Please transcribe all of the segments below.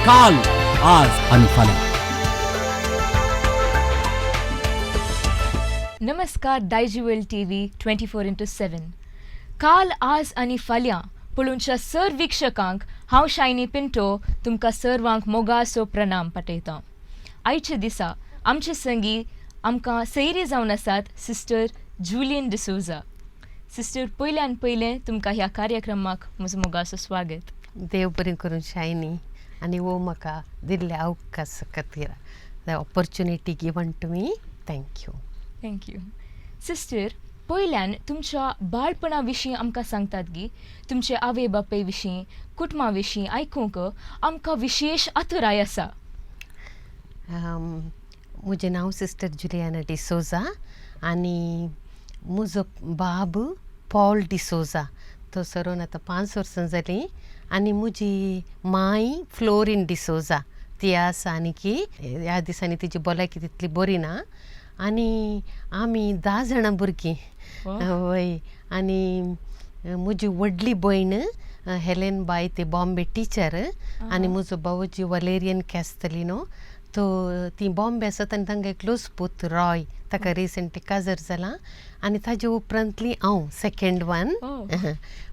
काल आज आणि फाल्यां. नमस्कार दायजीवेल टीव्ही 24/7. काल आज आणि फाल्यां पळोवनच्या सर विक्षकांक हांव शायनी पिंटो तुमकां सर्वांक मोगासो प्रणाम पाठयतां. आयच्या दिसा आमचे संगी आमकां सैरी जावन आसात सिस्टर जुलियन डिसोजा. सिस्टर, पयल्यान पयलें तुमकां ह्या कार्यक्रमाक म्हजो मोगासो स्वागत. देव बरें करून शायनी आनी वो म्हाका दिल्ल्या अवकाशा खातीर the opportunity given to me. Thank you. Thank you. Sister, पयल्यान तुमच्या बाळपणा विशीं आमकां सांगतात गी तुमचे आवय बापाय विशीं, कुटुंबा विशीं आयकूंक आमकां विशेष आतुराय आसा. म्हजें नांव सिस्टर जुलियाना डिसोजा आनी म्हजो बाब पॉल डिसोजा तो सरोन आतां 5 वर्सां जालीं. आनी म्हजी माय फ्लोरीन डिसोजा ती आसा आनी की ह्या दिसांनी तिची भलायकी तितली बरी ना. आनी आमी 10 जाणां भुरगीं. वय. आनी म्हजी व्हडली भयण हेलेन बाय ती बॉम्बे टिचर आनी म्हजो भावजी वलेरियन कॅस्टलिनो तो ती बॉम्बे आसात आनी तांकां क्लोज पूत रॉय ताका रिसंटली काजर जालां. आनी ताजे उपरांतली हांव सेकंड वन.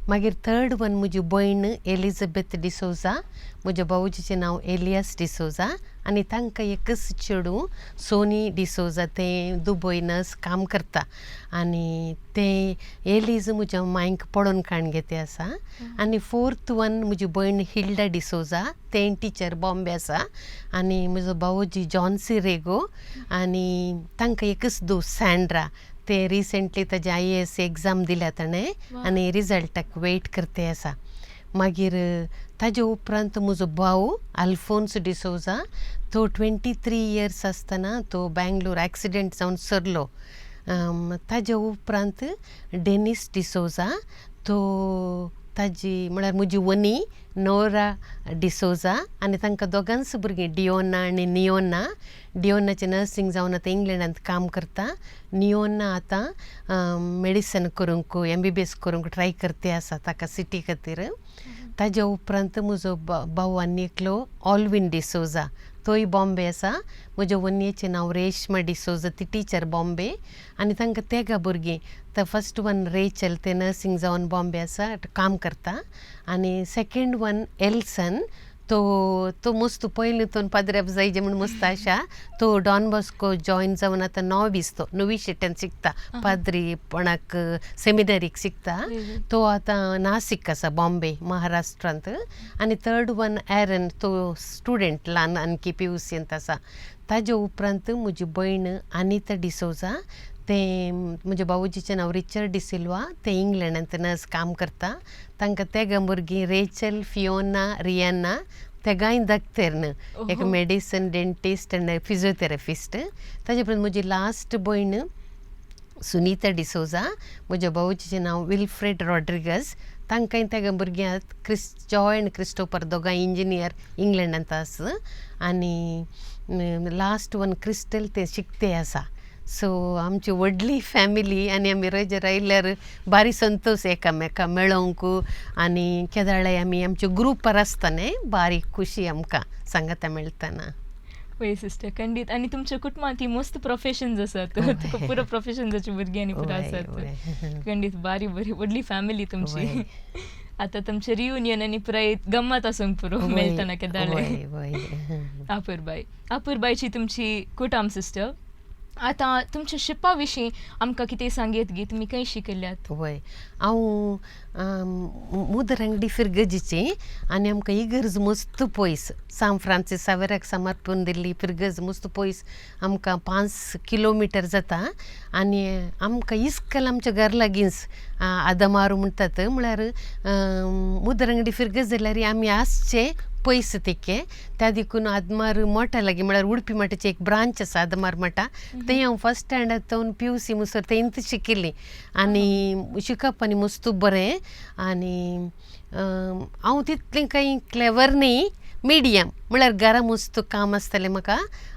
मागीर थर्ड वन म्हजी भयण एलिझाबेथ डिसोजा. म्हज्या भावजीचें नांव एलियास डिसोजा आनी तांकां एकच चेडूं सोनी डिसोजा. तें दुबय नर्स काम करता आनी तें एलिज म्हज्या मांयक पळोवन काण घेते आसा. आनी फोर्थ वन म्हजी भयण हिल्डा डिसोजा तें टिचर बॉम्बे आसा. आनी म्हजो भावजी जॉन्सी रेगो आनी तांकां एकच दू सँड्रा. ते रिसंटली ताजे IAS एग्जाम दिल्या ताणें आनी रिजल्टाक वेट करते आसा. मागीर ताजे उपरांत म्हजो भाव आल्फोन्स डिसोजा तो 23 इयर्स आसतना तो बँगलोर एक्सिडेंट जावन सरलो. ताजे उपरांत डेनिस डिसोजा तो ताजी म्हळ्यार म्हजी वनी नोरा डिसोजा आनी तांकां दोगांच भुरगीं डिओना आनी नियोना. डिओनाचें नर्सींग जावन आतां इंग्लंडांत काम करता. नियोना आतां मेडिसन करूंक MBBS करूंक ट्राय करते आसा ताका सिटी खातीर. ताजे उपरांत म्हजो भाव आनी एकलो ऑल्विन डिसोजा तोय बॉम्बे आसा. म्हज्या वनयेचें नांव रेशमा डिसोजा ती टिचर बॉम्बे आनी तांकां तेगा भुरगीं. तर फर्स्ट वन रेचल ते नर्सींग जावन बॉम्बे आसा काम करता. आनी सेकंड वन एल्सन तो मस्त पयलींतून पाद्र्याप जायचे म्हूण मस्त आशा. तो डॉन बॉस्को जॉयन जावन आतां नवी शेट्यान शिकता पाद्रीपणाक सेमिनरीक शिकता. तो आतां नासिक आसा बॉम्बे महाराष्ट्रांत. आनी थर्ड वन एरन तो स्टुडंट ल्हान आणकी PUCंत आसा. ताजे उपरांत म्हजी भयण अनिता डिसोजा तें म्हज्या भावजीचें नांव रिचर्ड डिसिल्वा. ते इंग्लंडांत नर्स काम करता. तांकां तेगा भुरगीं रेचल फियोना रियाना तेगांय धाकतेर एक मेडिसन डेंटिस्ट आनी फिजिओथेरपिस्ट. ताजे उपरांत म्हजी लास्ट भयण सुनीता डिसोजा. म्हज्या भावजीचें नांव विल्फ्रेड रॉड्रिगस. तांकांय तेगा भुरगीं आतां जॉय आनी क्रिस्टोफर दोगांय इंजिनियर इंग्लंडांत आसा. आनी लास्ट वन क्रिस्टल ते शिकते आसा. सो आमची व्हडली फॅमिली आनी आमी रजर आयल्यार बारी संतोश एकामेका मेळोवंक आनी केदाळे आमी आमचे ग्रुपार आसता न्ही बारी खुशी आमकां सांगाता मेळटना. वय सिस्टर, खंडीत. आनी तुमच्या कुटुंबांत ही मस्त प्रोफेशन्स आसात. पुरो प्रोफेशन्साची भुरगीं आनी पुरो आसात. खंडीत बारी बरी व्हडली फॅमिली तुमची. आतां तुमचे रियुनियन आनी पुराय गम्मत आसूंक पुरो मेळटना केदाळे. आपुरबायची तुमची कुटाम सिस्टर. आतां तुमच्या शिपा विशीं आमकां कितें सांगेत गी तुमी खंय शिकल्यात? वय हांव मुदरंगडी फिरगजीची आनी आमकां इगर्ज मस्त पयस सान फ्रांसीस सावेराक समर्पण दिल्ली फिरगज मस्त पयस आमकां 5 किलोमिटर जाता. आनी आमकां इस्कल आमच्या घर लागींच आदमारू म्हणटात. म्हळ्यार मुदरंगडी फिरगज जाल्यार आमी आसचे पयस तिके त्या देखून आदमार मोठा लागीं म्हळ्यार उडपी मठाचें एक ब्रांच आसा आदमार मठा. थंय हांव फर्स्ट स्टँडर्ड जावन PUC मुसर थंयच शिकिल्ली आनी शिकप आनी मस्त बरें. आनी हांव तितलें काही क्लेवर न्ही मिडियम म्हळ्यार घरा मस्त काम आसतालें म्हाका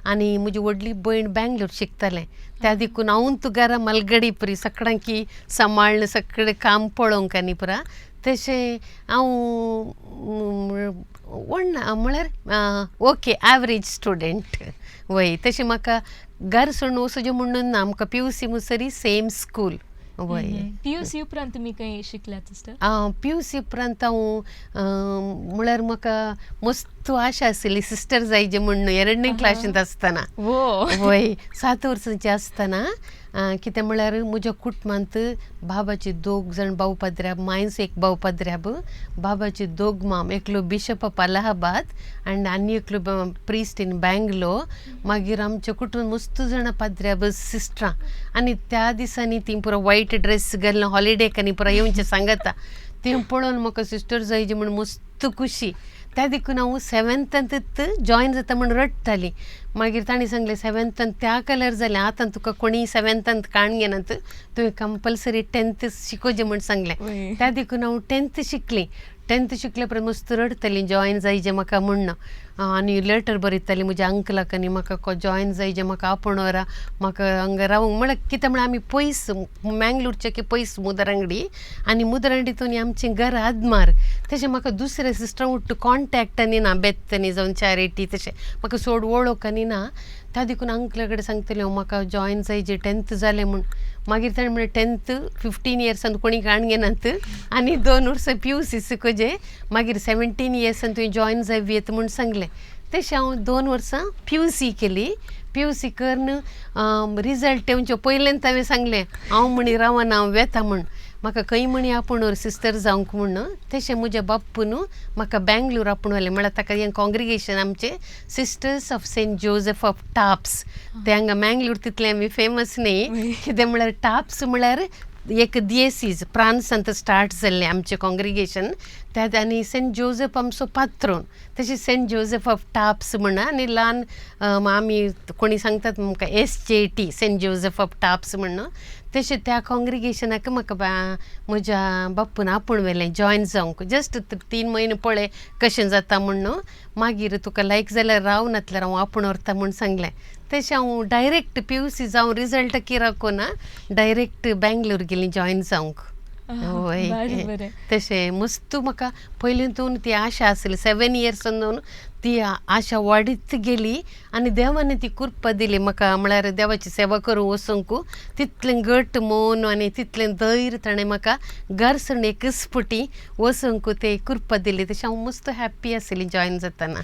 आनी म्हजी व्हडली भयण बँगलोर शिकतालें त्या देखून हांव तूं घरा मलगडी परी सगळ्यांकी सांबाळून सगळें काम पळोवंक आनी पुरा तशें हांव म्हळ्यार ओके एवरेज स्टुडंट वय तशें म्हाका घर सोडून वचचें म्हणून ना आमकां PUC मुसरी सेम स्कूल वय PUC उपरांत तुम्ही काही शिकल्यात सिस्टर? PUC उपरांत हांव म्हळ्यार म्हाका मस्त आशा आसली सिस्टर जायचे म्हणून 2nd क्लासींत आसतना वय 7 वर्सांची आसतना कितें म्हळ्यार म्हज्या कुटुंबांत बाबाचे 2 जाण भाव पाद्र्याब मायन्स एक भाव पाद्र्याब बाबाचे 2 माम एकलो बिशप ऑफ अलाहाबाद आनी एकलो प्रिस्ट इन बँगलोर मागीर आमच्या कुटुंबांत मस्त जाणां पाद्र्याब सिस्टरां आनी त्या दिसांनी ती पुरो वायट ड्रेस घालून हॉलिडेक आनी पुरो येवचें सांगता तें पळोवन म्हाका सिस्टर जायची म्हण मस्त खुशी त्या देखून हांव 7th जॉयन जाता म्हण रडटाली मागीर तांणी सांगलें 7th त्या कलर जालें आतां तुका कोणी 7th काण घेनात तुवें कंपल्सरी 10th शिकोवचें म्हण सांगलें त्या देखून हांव 10th शिकलीं 10th शिकले उपरांत मस्त रडटलीं जॉयन जायचें म्हाका म्हणून आनी लेटर बरयतालीं म्हज्या अंकलाक आनी म्हाका जॉयन जायचें म्हाका आपूण व्हरा म्हाका हांगा रावंक म्हळ्यार कितें म्हळ्यार आमी पयस मँगलोरचे की पयस मुदरांगडी आनी मुदरांगडीतून आमचें घर आदमार तशें म्हाका दुसऱ्या सिस्टरां उट्ट कॉन्टॅक्ट आनी ना बेत्तनी जावन चॅरिटी तशें म्हाका सोड वळख आनी ना त्या देखून अंकला कडेन सांगतलें हांव म्हाका जॉयन जायचें 10th जालें म्हूण मागीर ताणें म्हणलें 10th 15 इयर्सान कोणी काण घेनात आनी 2 वर्सां PUC शिकोवचें मागीर 17 इयर्सान तुवें जॉयन जावं येता म्हूण सांगलें तशें हांव 2 वर्सां PUC केली PUC करून रिजल्ट येवचे पयलेंत हांवें सांगलें हांव म्हणी रावना हांव वेता म्हूण म्हाका खंय म्हणी आपूण सिस्टर जावंक म्हूण तशें म्हज्या बापून म्हाका बँगलोर आपूण व्हेलें म्हळ्यार ताका हें कॉंग्रिगेशन आमचें sisters of Saint Joseph of Tarbes तें हांगा मँगलोर तितलें आमी फेमस न्ही कितें म्हळ्यार टाप्स म्हळ्यार एक दिएसीज फ्रांसांत स्टार्ट जाल्लें आमचें कॉंग्रिगेशन त्या आनी सेंट जोसेफ आमचो पात्रोन तशें सेंट जोसेफ ऑफ टाप्स म्हणा आनी ल्हान आमी कोणी सांगतात म्हाका SJT Saint Joseph of Tarbes म्हणून तशें त्या कॉंग्रिगेशनाक म्हाका म्हज्या बापून आपूण व्हेलें जॉयन जावंक जस्ट 3 म्हयने पळय कशें जाता म्हणून मागीर तुका लायक जाल्यार राव नातल्यार हांव आपूण व्हरता म्हूण सांगलें तशें हांव डायरेक्ट PUC जावन रिजल्ट राखोना डायरेक्ट बँगलोर गेलीं जॉयन जावंक वय तशें मस्त म्हाका पयलींतून ती आशा आसली 7 इयर्सान ती आशा वाडीत गेली आनी देवान ती कृपा दिली म्हाका म्हळ्यार देवाची सेवा करूं वचूंक तितलें घट मौन आनी तितलें धैर्य ताणें म्हाका घर सोडून एकच फावटी वचूंक ते कृपा दिली तशें हांव मस्त हॅप्पी आसली जॉयन जातना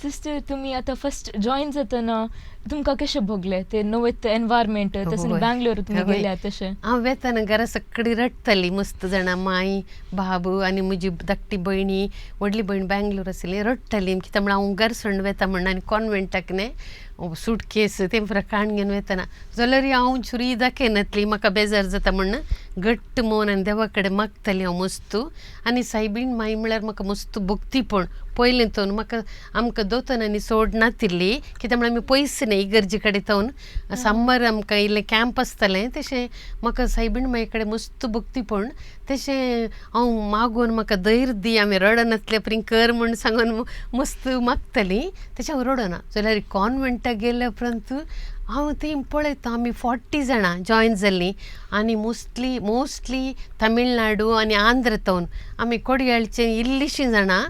सिस्टर तुम्ही आता फर्स्ट जॉईन जातना तुमकां कशें भोगलें ते नवें एनवायरमेंट तशें बँगलोर तुम्ही गेल्या तशें हांव वेताना घरा सगळीं रडटालीं मस्त जाणां माय बाबू आनी म्हजी धाकटी भयणी व्हडली भयण बँगलोर आसली रडटालीं कित्याक म्हळ्यार हांव घर सोडून वेता म्हणून आनी कॉन्वेंटाक न्ही सूटकेस तें पुरा काण घेवन वेताना जाल्यार हांव छुरी दाखयनातली म्हाका बेजार जाता म्हणून घट्ट मौन आनी देवा कडेन मागतालीं हांव मस्त आनी सायबीण माय म्हळ्यार म्हाका मस्त भक्तीपण पयलींतून म्हाका आमकां दोतोनांनी सोड नातिल्ली कित्याक म्हळ्यार आमी पयस न्ही इगर्जे कडेन तावन समर आमकां इल्लें कॅम्प आसतालें तशें म्हाका सायबीण माये कडेन मस्त भक्तीपण तशें हांव मागून म्हाका धैर्य दी आमी रडनातले परी कर म्हूण सांगून मस्त मागतालीं तशें हांव रडना जाल्यार कॉन्वेंटाक गेल्या उपरांत हांव थंय पळयता आमी 40 जाणां जॉयन जाल्लीं आनी मोस्टली तमिळनाडू आनी आंध्र तावन आमी कोडयाळचे इल्लीशीं जाणां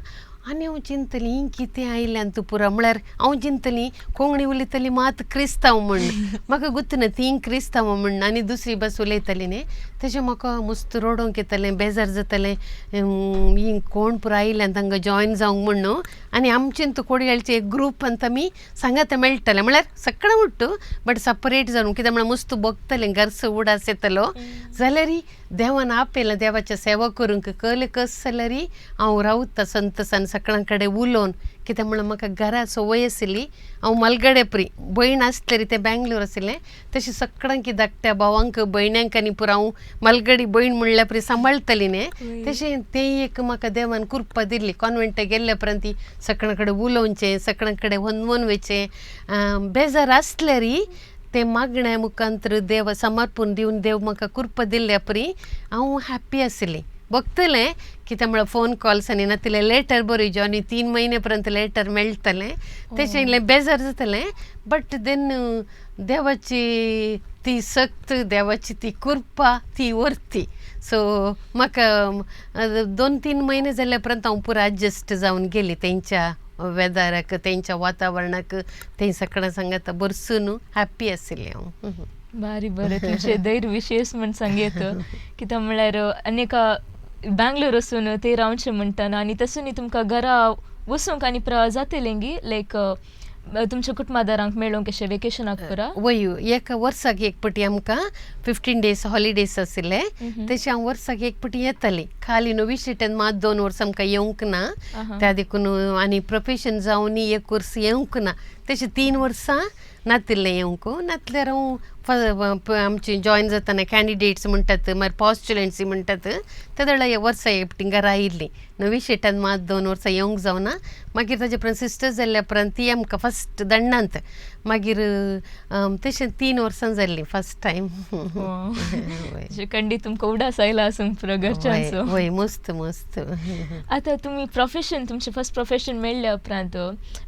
आनी हांव चिंतलीं ही कितें आयल्यान तूं पुरा म्हळ्यार हांव चिंतलीं कोंकणी उलयतालीं मात क्रिस्तांव म्हूण म्हाका गुर्तना तीं क्रिस्तांव म्हूण आनी दुसरी भास उलयतालीं न्ही तशें म्हाका मस्त रडोंक येतालें बेजार जातालें ही कोण पुरो आयल्यान तांकां जॉयन जावंक म्हूण न्हू आनी आमचें तूं कोडयाळचे एक ग्रूप आनी आमी सांगाता मेळटालें म्हळ्यार सगळां उट्टू बट सपरेट जावन कित्याक म्हळ्यार मस्त भोगतालें घरस उडास येतालो जाल्यार देवान आपयलां देवाच्या सेवा करूंक कळ्ळें कस जाल्यार हांव रावता संतसान सगळ्यां कडेन उलोवन कित्याक म्हळ्यार म्हाका घरा संवय आसली हांव मलगडे परी भयण आसतरी तें बँगलोर आसलें तशें सगळ्यांक धाकट्या भावांक भयण्यांक आनी पुरो हांव मलगडी भयण म्हणल्या परी सांबाळटली न्ही तशें तें एक म्हाका देवान कृपा दिल्ली कॉन्वेंटाक गेल्ल्या उपरांत ती सगळ्यां कडेन उलोवचें सगळ्यां कडेन वनवन वयचें बेजार आसल्यार ते मागण्या मुखांतर देव समर्पण दिवन देव म्हाका कृपा दिल्ल्या परी हांव हॅप्पी आसली बघतले की त्यामुळे फोन कॉल्स आणि ना तिला लेटर बरोवचो आनी 3 महिन्यापर्यंत लेटर मेळटलें तेशें इल्लें बेजार जातलें बट देन देवाची ती सक्त देवाची ती कृपा ती वर्ती सो म्हाका 2-3 महिने जाल्या उपरांत हांव पुरो एडजस्ट जावन गेली तेंच्या वेदराक तेंच्या वातावरणाक ते सगळ्यां सांगात बरसून हॅप्पी आशिल्लें हांव भारी बरें तुमचे धैर्य विशेष म्हण सांगेत कित्याक म्हळ्यार अनेका बँगलोर वचून ते रावचे म्हणटाना आनी तसुनी तुमकां घरा वचूंक आनी जातलें गी लायक तुमच्या कुटुंबादारांक मेळोंक अशें वेकेशनाक पुरा वय एका वर्साक एक पटी आमकां 15 days हॉलिडेज आशिल्ले तशें हांव वर्साक एक पटी येताली खाली नवी सिटीन मात 2 वर्सां आमकां येवंक ना त्या देखून आनी प्रोफेशन जावन एक वर्स येवंक ना तशें 3 वर्सां नातिल्लें येवंक नातल्यार हांव आमची जॉयन जाताना कॅन्डिडेट्स म्हणटात मागीर पॉस्टुलंट्स म्हणटात ते दळा वर्सां एक पटी घरा आयिल्लीं नवी सिटीन मात 2 वर्सां येवंक जावना मागीर ताजे उपरांत सिस्टर जाल्ल्या उपरांत ती आमकां फस्ट दण्णांत मागीर तशें 3 वर्सां जाल्लीं फस्ट टायम खंडीत तुमकां उडास आयला आसूंक पुरो घरच्यांचो वय मस्त मस्त आतां तुमी प्रोफेशन तुमचें फर्स्ट प्रोफेशन मेळ्ळ्या उपरांत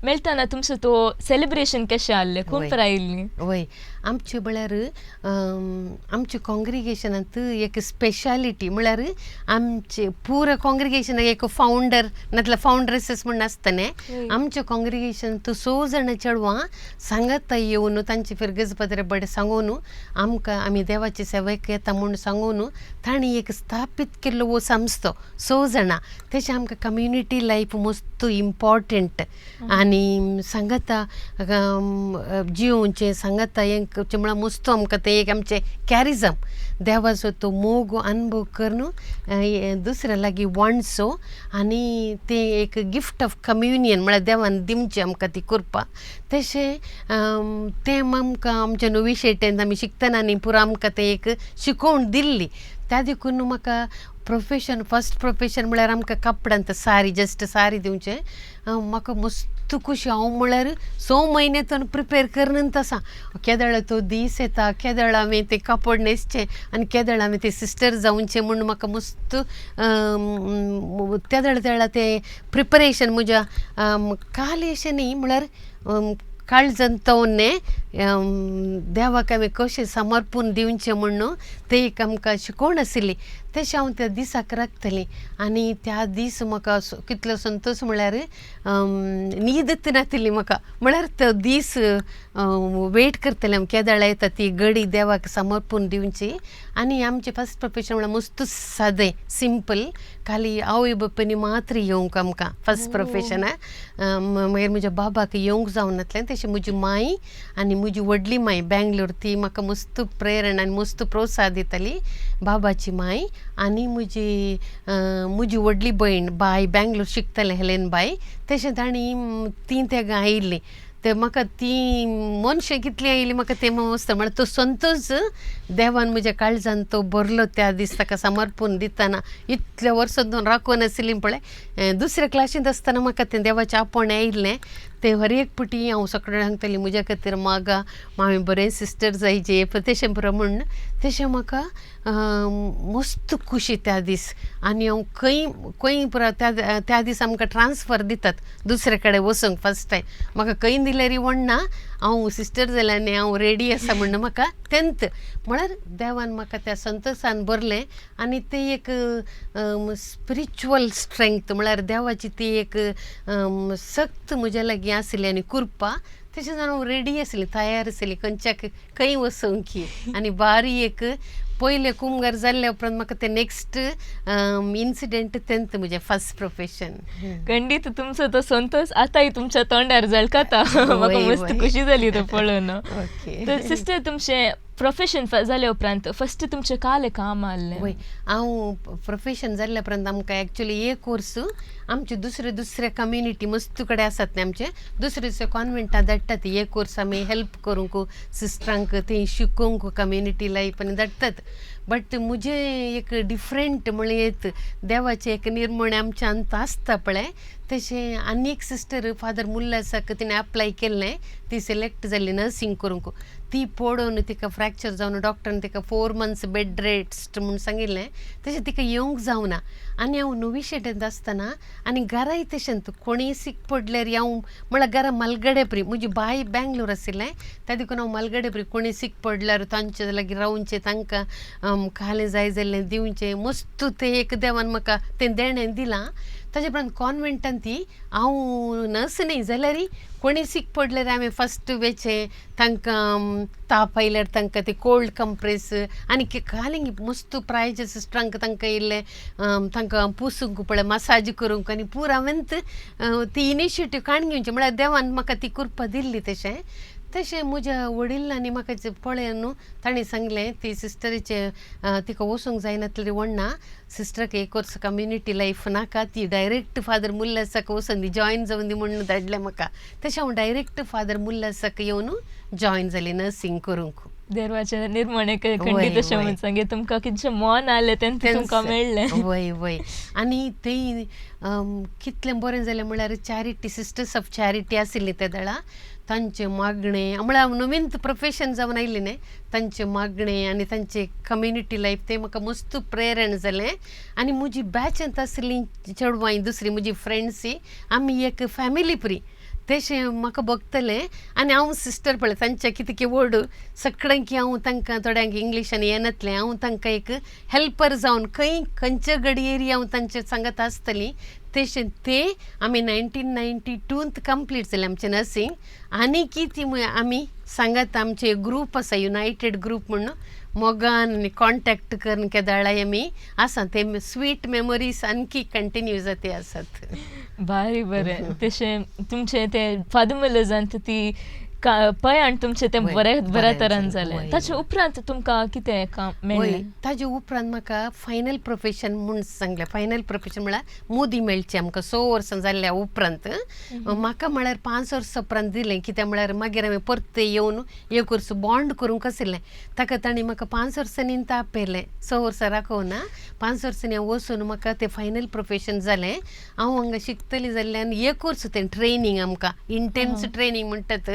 मेळटाना तुमचो तो सेलिब्रेशन कशें आसलें कोण पर आयिल्लीं वय आमचे म्हळ्यार आमच्या कॉंग्रिगेशनांत एक स्पेशालिटी म्हळ्यार आमचे पुरो कॉंग्रिगेशनाक एक फावंडर नातल्यार फावंड्रेसीस म्हण आसता न्ही आमच्या कॉंग्रिगेशनांत 6 जाणां चेडवां सांगात येवन तांचे फिरगज पदरे बडे सांगून आमकां आमी देवाची सेवेक येता म्हूण सांगून तांणी एक स्थापीत केल्लो वो संस्थो 6 जाणां तेचे आमकां कम्युनिटी लायफ मस्त इम्पॉर्टंट आनी सांगाता जिवोवचें सांगाता हें म्हळ्यार मस्त आमकां ते एक आमचें कॅरिजम देवाचो तो मोग अनुभव करून दुसऱ्या लागीं वांडचो आनी ते एक गिफ्ट ऑफ कम्युनियन म्हळ्यार देवान दिवची आमकां ती कृपा तशें तें आमकां आमच्या नवी शेटेंत आमी शिकतना न्ही पुरो आमकां ते एक शिकोवण दिल्ली त्या देखून म्हाका प्रोफेशन फर्स्ट प्रोफेशन म्हळ्यार आमकां कपड्यांत सारी जस्ट सारी दिवचें म्हाका मस्त खुशी हांव म्हळ्यार 6 म्हयनेतून प्रिपेर करनंत आसा केदळ तो दीस येता केदळ हांवें ते कापड न्हेसचें आनी केदळ हांवें ते सिस्टर जावचें म्हूण म्हाका मस्त तेदळ ते प्रिपरेशन म्हज्या काल अशें न्ही म्हळ्यार काळजंतवने देवाक हांवें कशें समर्पण दिवचें म्हणून ते एक आमकां शिकोवण आशिल्ली तशें हांव त्या दिसाक राखतलें आनी त्या दीस म्हाका कितलो संतोश म्हळ्यार न्हीदच नातिल्ली म्हाका म्हळ्यार तो दीस वेट करतलें हांव केदळ येता ती घडी देवाक समर्पण दिवची आनी आमचें फर्स्ट प्रोफेशन म्हळ्यार मस्त सादें सिंपल खाली आवय बापायनी मात्र येवंक आमकां फर्स्ट प्रोफेशनाक मागीर म्हज्या बाबाक येवंक जावं नासलें तशें म्हजी माय आनी म्हजी व्हडली माय बँगलोर ती म्हाका मस्त प्रेरणा आनी मस्त प्रोत्साह दिताली बाबाची माय आनी म्हजी व्हडली भयण बाय बँगलोर शिकतालें हेलेन बाय तशें तांणी ती तेगा आयिल्लीं ते म्हाका ती मनशां कितलीं आयिल्लीं म्हाका तें मस्त म्हळ्यार तो संतोश देवान म्हज्या काळजान तो भरलो त्या दीस ताका समर्पण दितना इतल्या वर्सां राखून आशिल्लीं पळय दुसऱ्या क्लासींत आसतना म्हाका तें देवाचें आपोण आयिल्लें ते हर एक पटी हांव सगळ्यांक सांगताली म्हज्या खातीर मागा हांवें बरें सिस्टर जायचे तशें प्रमाण तशें म्हाका मस्त खुशी त्या दीस आनी हांव खंय पुरो त्या दीस आमकां ट्रान्सफर दितात दुसरे कडेन वचूंक फस्ट टायम म्हाका खंय दिल्यार व्हडना हांव सिस्टर जाल्यार आनी हांव रेडी आसा म्हणून म्हाका तेंत म्हळ्यार देवान म्हाका त्या संतोशान भरलें आनी ते एक स्पिरिच्युअल स्ट्रेंथ म्हळ्यार देवाची ती एक सक्त म्हज्या लागीं आसली आनी कृपा तशें जावन हांव रेडी आसली तयार आसली खंयच्याक खंय वचूंक आनी बारी एक पयले कुंभार जाल्ल्या उपरांत म्हाका ते नेक्स्ट इन्सिडेंट तेंत म्हजें फर्स्ट प्रोफेशन खंडीत तुमचो तो संतोष आतांय तुमच्या तोंडार झळकता म्हाका मस्त खुशी जाली तो पळोवन तर सिस्टर तुमचें प्रोफेशन जाल्या उपरांत फस्ट तुमचें काल काम आसलें वय हांव प्रोफेशन जाल्ल्या उपरांत आमकां एक्चुली एक वर्स आमचे दुसऱ्या कम्युनिटी मस्त कडे आसात न्ही आमचे दुसरे कॉन्वेंटां धाडटात एक वर्स आमी हेल्प करूंक सिस्टरांक थंय शिकोवंक कम्युनिटी लायफ आनी धाडटात बट मुझे एक डिफरंट म्हळ्यार देवाचें एक निर्मण आमच्या अंत आसता पळय तशें आनी एक सिस्टर फादर मुल्लासाक तिणें अप्लाय केल्लें ती सिलेक्ट जाल्ली नर्सींग करूंक ती पळोवन तिका फ्रॅक्चर जावन डॉक्टरान तिका 4 months बेड रेस्ट म्हूण सांगिल्लें तशें तिका येवंक जावना आनी हांव नवी शेटेंत आसतना आनी घराय तशेंच कोणीय सीक पडल्यार हांव म्हळ्यार घरा मलगडे प्री म्हजी बाय बँगलोर आशिल्लें त्या देखून हांव मलगडे प्री कोणी सीक पडल्यार तांचे लागीं रावचें तांकां खालें जाय जाल्लें दिवचें मस्त तें एक देवान म्हाका तें देणें दिलां ताजे उपरांत कॉन्वेंटान ती हांव नर्स न्ही जाल्यार कोणी सीक पडल्यार हांवें फस्ट वेचें तांकां ताप आयल्यार तांकां ते कोल्ड कंप्रेस आनी खाली मस्त प्रायज सिस्टरांक तांकां येयल्ले तांकां पुसूंक पळय मसाज करूंक आनी पूर हांवें ती इनिशिएटीव काण घेवची म्हळ्यार देवान म्हाका ती कृपा दिल्ली तशें म्हज्या वडिलांनी म्हाका पळय न्हू ताणें सांगलें ती सिस्टरीचे तिका वचूंक जायना तरी व्हडना सिस्टराक एक वर्स कम्युनिटी लायफ नाका ती डायरेक्ट फादर मुल्लासाक वचून दी जॉयन जावन दी म्हणून धाडलें म्हाका तशें हांव डायरेक्ट फादर मुल्लासाक येवन जॉयन जालें नर्सींग करूंक देवाचे निर्माण खंडी तशें म्हणून सांगे तुमकां कितशें मन आसलें तेन्ना तुमकां मेळ्ळें वय आनी थंय कितलें बरें जालें म्हळ्यार चॅरिटी सिस्टर्स ऑफ चॅरिटी आशिल्ली त्या दळा तांचे मागणे म्हळ्यार हांव नवीन प्रोफेशन जावन आयिल्लें न्ही तांचे मागणे आनी तांचे कम्युनिटी लायफ तें म्हाका मस्त प्रेरण जालें आनी म्हजी बॅचांत आशिल्लीं चेडवां दुसरी म्हजी फ्रेंड्स आमी एक फॅमिली प्री तशें म्हाका बगतलें आनी हांव सिस्टर पळय तांचे कितें वर्ड सगळ्यांक हांव तांकां थोड्यांक इंग्लिशान येनातलें हांव तांकां एक हेल्पर जावन खंयचे घडयेर हांव तांचे सांगत आसतलीं तशें तें आमी 1992 कंप्लीट जालें आमचें नर्सींग आनी कितें आमी सांगात आमचे ग्रूप आसा युनायटेड ग्रूप म्हणून मोगान आनी कॉन्टॅक्ट करून केदाळाय आमी आसा ते स्वीट मेमरीज आणखी कंटिन्यू जाते आसात भारी बरें तशें तुमचें तें फादर मुल्लासांत ती पळय आनी तुमचें तें बऱ्या तरान जालें ताचे उपरांत तुमकां कितें काम मेळ्ळें ताजे उपरांत म्हाका फायनल प्रोफेशन म्हूण सांगलें फायनल प्रोफेशन म्हळ्यार मोदी मेळचें आमकां 6 वर्सां जाल्ल्या उपरांत म्हाका म्हळ्यार 5 वर्सां उपरांत दिलें कित्याक म्हळ्यार मागीर हांवें परत येवन एक वर्स बॉन्ड करूंक आशिल्लें ताका तांणी म्हाका 5 वर्सांनी तापयलें 6 वर्सां राखोवना 5 वर्सांनी हांव वचून म्हाका तें फायनल प्रोफेशन जालें हांव हांगा शिकतली जाल्ल्यान एक वर्स तें ट्रेनींग आमकां इंटेन्स ट्रेनींग म्हणटात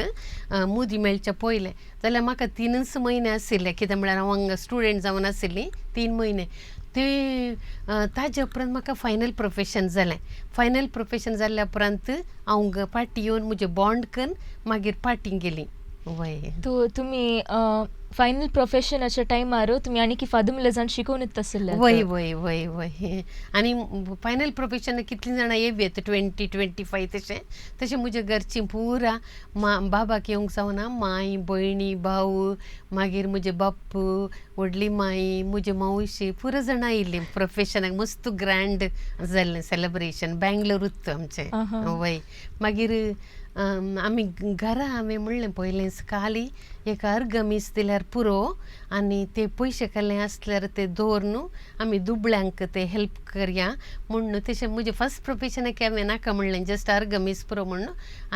मोदी मेळच्या पयलें जाल्यार म्हाका 3 म्हयने आशिल्ले कित्याक म्हळ्यार हांव हांगा स्टुडंट जावन आशिल्लीं 3 म्हयने ते ताजे उपरांत म्हाका फायनल प्रोफेशन जालें फायनल प्रोफेशन जाल्ल्या उपरांत हांव पार्टी येवन म्हजें बॉन्ड करून मागीर पार्टींग गेलीं वय तुमी फायनल प्रोफेशनाच्या टायमार तुमी आनी की फादर मुल्लासांत शिकोवन येता आसले वय आनी फायनल प्रोफेशन कितलीं जाणां येयत 20-25 तशें म्हज्या घरचीं पुरा बाबाक येवंक जावना माय भयणी भाऊ मागीर म्हजे बाप्पू व्हडली माई म्हजे मावशी पुरो जाणां आयिल्लीं प्रोफेशनाक मस्त ग्रँड जाल्लें सेलेब्रेशन बँगलोरूच आमचें वय मागीर आमी घरा हांवें म्हणलें पयलें खाली एक अर्गमीस दिल्यार पुरो आनी ते पयशे केल्ले आसल्यार ते दवर न्हू आमी दुबळ्यांक ते हेल्प करया म्हूण तशें म्हजें फस्ट प्रोफेशनाक हांवें नाका म्हणलें जस्ट अर्गमीस पुरो म्हूण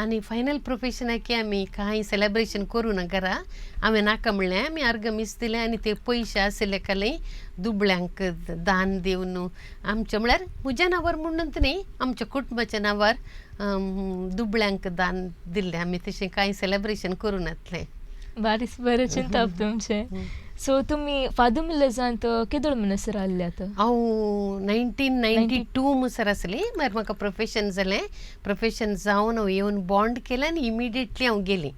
आनी फायनल प्रोफेशनाक आमी कांय सेलेब्रेशन करूं ना घरा हांवें नाका म्हणलें आमी अर्गमीस दिलें आनी ते पयशे आशिल्ले काले दुबळ्यांक दान दिवन आमचें म्हळ्यार म्हज्या नांवार म्हणून न्ही आमच्या कुटुंबाच्या नांवार दुबळ्यांक दान दिल्लें आमी तशें कांय सेलेब्रेशन करूं नातलें बारीच बरें चिंताप तुमचें सो तुमी फादर मुल्लासांत केदोळ म्हणसर आसल्यात हांव 1992 म्हणसर आसली मागीर म्हाका प्रोफेशन जालें प्रोफेशन जावन हांव येवन बॉन्ड केलें आनी इमिडिएटली हांव गेलीं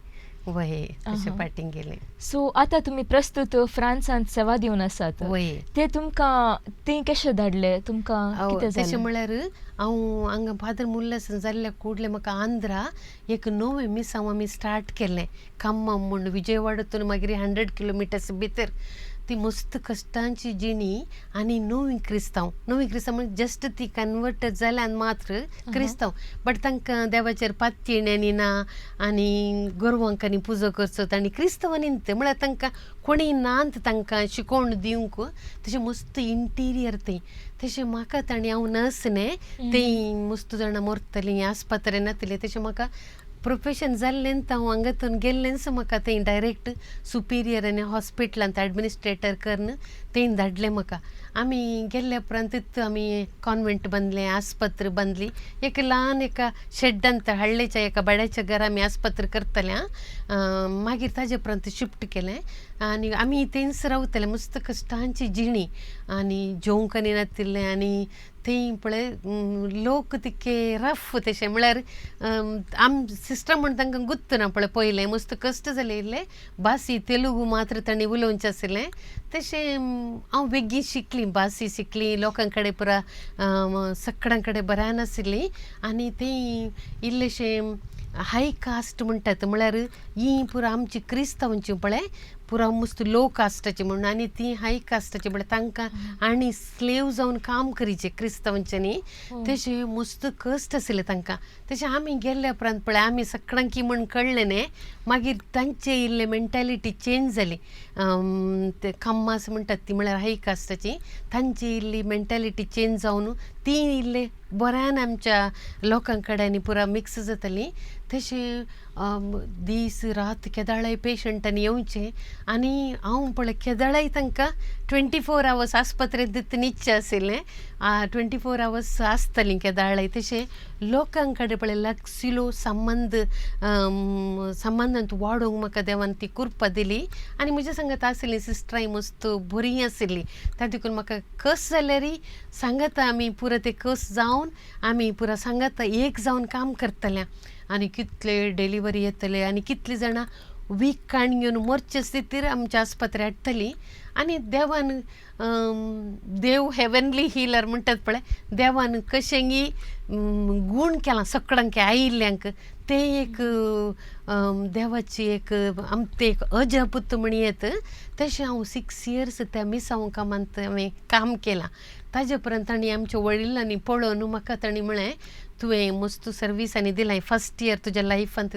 वय तशें पार्टींग गेलें सो आतां तुमी प्रस्तुत फ्रांसांत सेवा दिवन आसात वय ते तुमकां ते कशें धाडले तुमकां कितें तशें म्हळ्यार हांव हांगा फादर मुल्लासान जाल्ल्या कुडले म्हाका आंध्रा एक नवें मिसांव आमी स्टार्ट केलें खम्मम म्हूण विजयवाडातून मागीर 100 किलोमिटर्स भितर ती मस्त कश्टांची जिणी आणि नवी क्रिस्तांव म्हणजे जस्ट ती कन्वर्ट जाल्यान मात्र क्रिस्तांव बट तांकां देवाचेर पातयेण्यांनी ना आनी गोरवांकांनी पुजा करचो आनी क्रिस्तांवांनी ते म्हळ्यार तांकां कोणी नांत तांकां शिकोवण दिवंक तशें मस्त इंटिरियर तें तशें म्हाका ताणें हांव नसलें तें मस्त जाणां मरतलीं आस्पत्रेन येतलें तशें म्हाका प्रोफेशन जाल्लें हांव हांगातून गेल्लेंच म्हाका तें डायरेक्ट सुपिरियर आनी हॉस्पिटलांत एडमिनिस्ट्रेटर करन तें धाडलें म्हाका आमी गेल्ल्या उपरांत आमी कॉन्वेंट बांदलें आस्पत्र बांदली एक ल्हान एका शेड्डांत हळ्ळेच्या एका बाड्याच्या घरा आमी आस्पत्र करतलें मागीर ताजे उपरांत शिफ्ट केलें आनी आमी थंयच रावतलें मस्त कश्टांची जिणी आनी जेवंक आनी नातिल्लें आनी थंय पळय लोक तितके रफ तशें म्हळ्यार आम सिस्टर म्हण तांकां गुत्त ना पळय पयलें मस्त कश्ट जाले इल्ले भासी तेलुगू मात्र तांणी उलोवचें आसलें तशें हांव बेगीन शिकली भासी शिकली लोकां कडेन पुरा सगळ्यां कडेन बऱ्या नाशिल्ली आनी तें इल्लेशें हाय कास्ट म्हणटात म्हळ्यार ही पुरा आमची क्रिस्तांवांची पळय पुरा मस्त लो कास्टाची म्हणून आनी ती हाय कास्टाची म्हळ्यार तांकां आनी स्लेव जावन काम करीचे क्रिस्तांवांच्यांनी तशें मस्त कश्ट आशिल्ले तांकां तशें आमी गेल्ल्या उपरांत पळय आमी सगळ्यांक म्हण कळ्ळें न्ही मागीर तांचे इल्ले मेंटेलिटी चेंज जाली ते खम्मास म्हणटात ती म्हळ्यार हाय कास्टाची तांची इल्ली मेंटेलिटी चेंज जावन ती इल्ले बऱ्यान आमच्या लोकां कडेन पुरा मिक्स जातालीं तशें दीस रात केदाळाय पेशंटांनी येवचें आनी हांव पळय केदाळाय तांकां 24 आवर्स आस्पत्रेंत दिता न्हिदचें आशिल्लें 24 आवर्स आसतालीं केदाळाय तशें लोकां कडेन पळय लागशिल्लो संबंदांत वाडोवंक म्हाका देवान ती कृपा दिली आनी म्हज्या सांगात आशिल्लीं सिस्टराय मस्त बरीं आशिल्लीं त्या देखून म्हाका कस जाल्यारय सांगाता आमी पुरो ते कस जावन आमी पुरा सांगाता एक जावन काम करतलें आनी कितले डिलिव्हरी येतले आनी कितलीं जाणां वीक काण घेवन मरचे स्थितीर आमच्या आस्पत्रे हाडटलीं आनी देवान देव हेवनली हिलर म्हणटात पळय देवान कशेंगी गूण केलां सगळ्यांक आयिल्ल्यांक ते एक देवाची एक ते एक अजपूत म्हणयेत तशें हांव 6 years त्या मिसांव कामांत हांवें काम केलां ताजे उपरांत तांणी आमच्या वडिलांनी पळोवन म्हाका तांणी म्हळें तुवें मस्त सर्विसांनी दिलां फर्स्ट इयर तुज्या लायफांत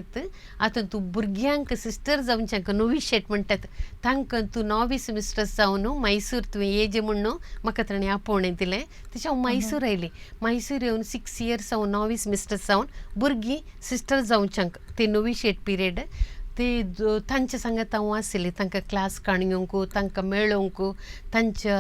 आतां तूं भुरग्यांक सिस्टर जावच्यांक नोविशेट म्हणटात तांकां तूं नॉविस मिस्ट्रेस जावन मैसूर तुवें येजे म्हूण म्हाका ताणें आपोवणें दिलें तशें हांव मैसूर आयलें मैसूर येवन 6 years हांव नॉविस मिस्ट्रेस जावन भुरगीं सिस्टर जावच्यांक ते नोविशेट पिरियड ते तांचे सांगात हांव आशिल्लें तांकां क्लास काणयोंक तांकां मेळोवंक तांच्या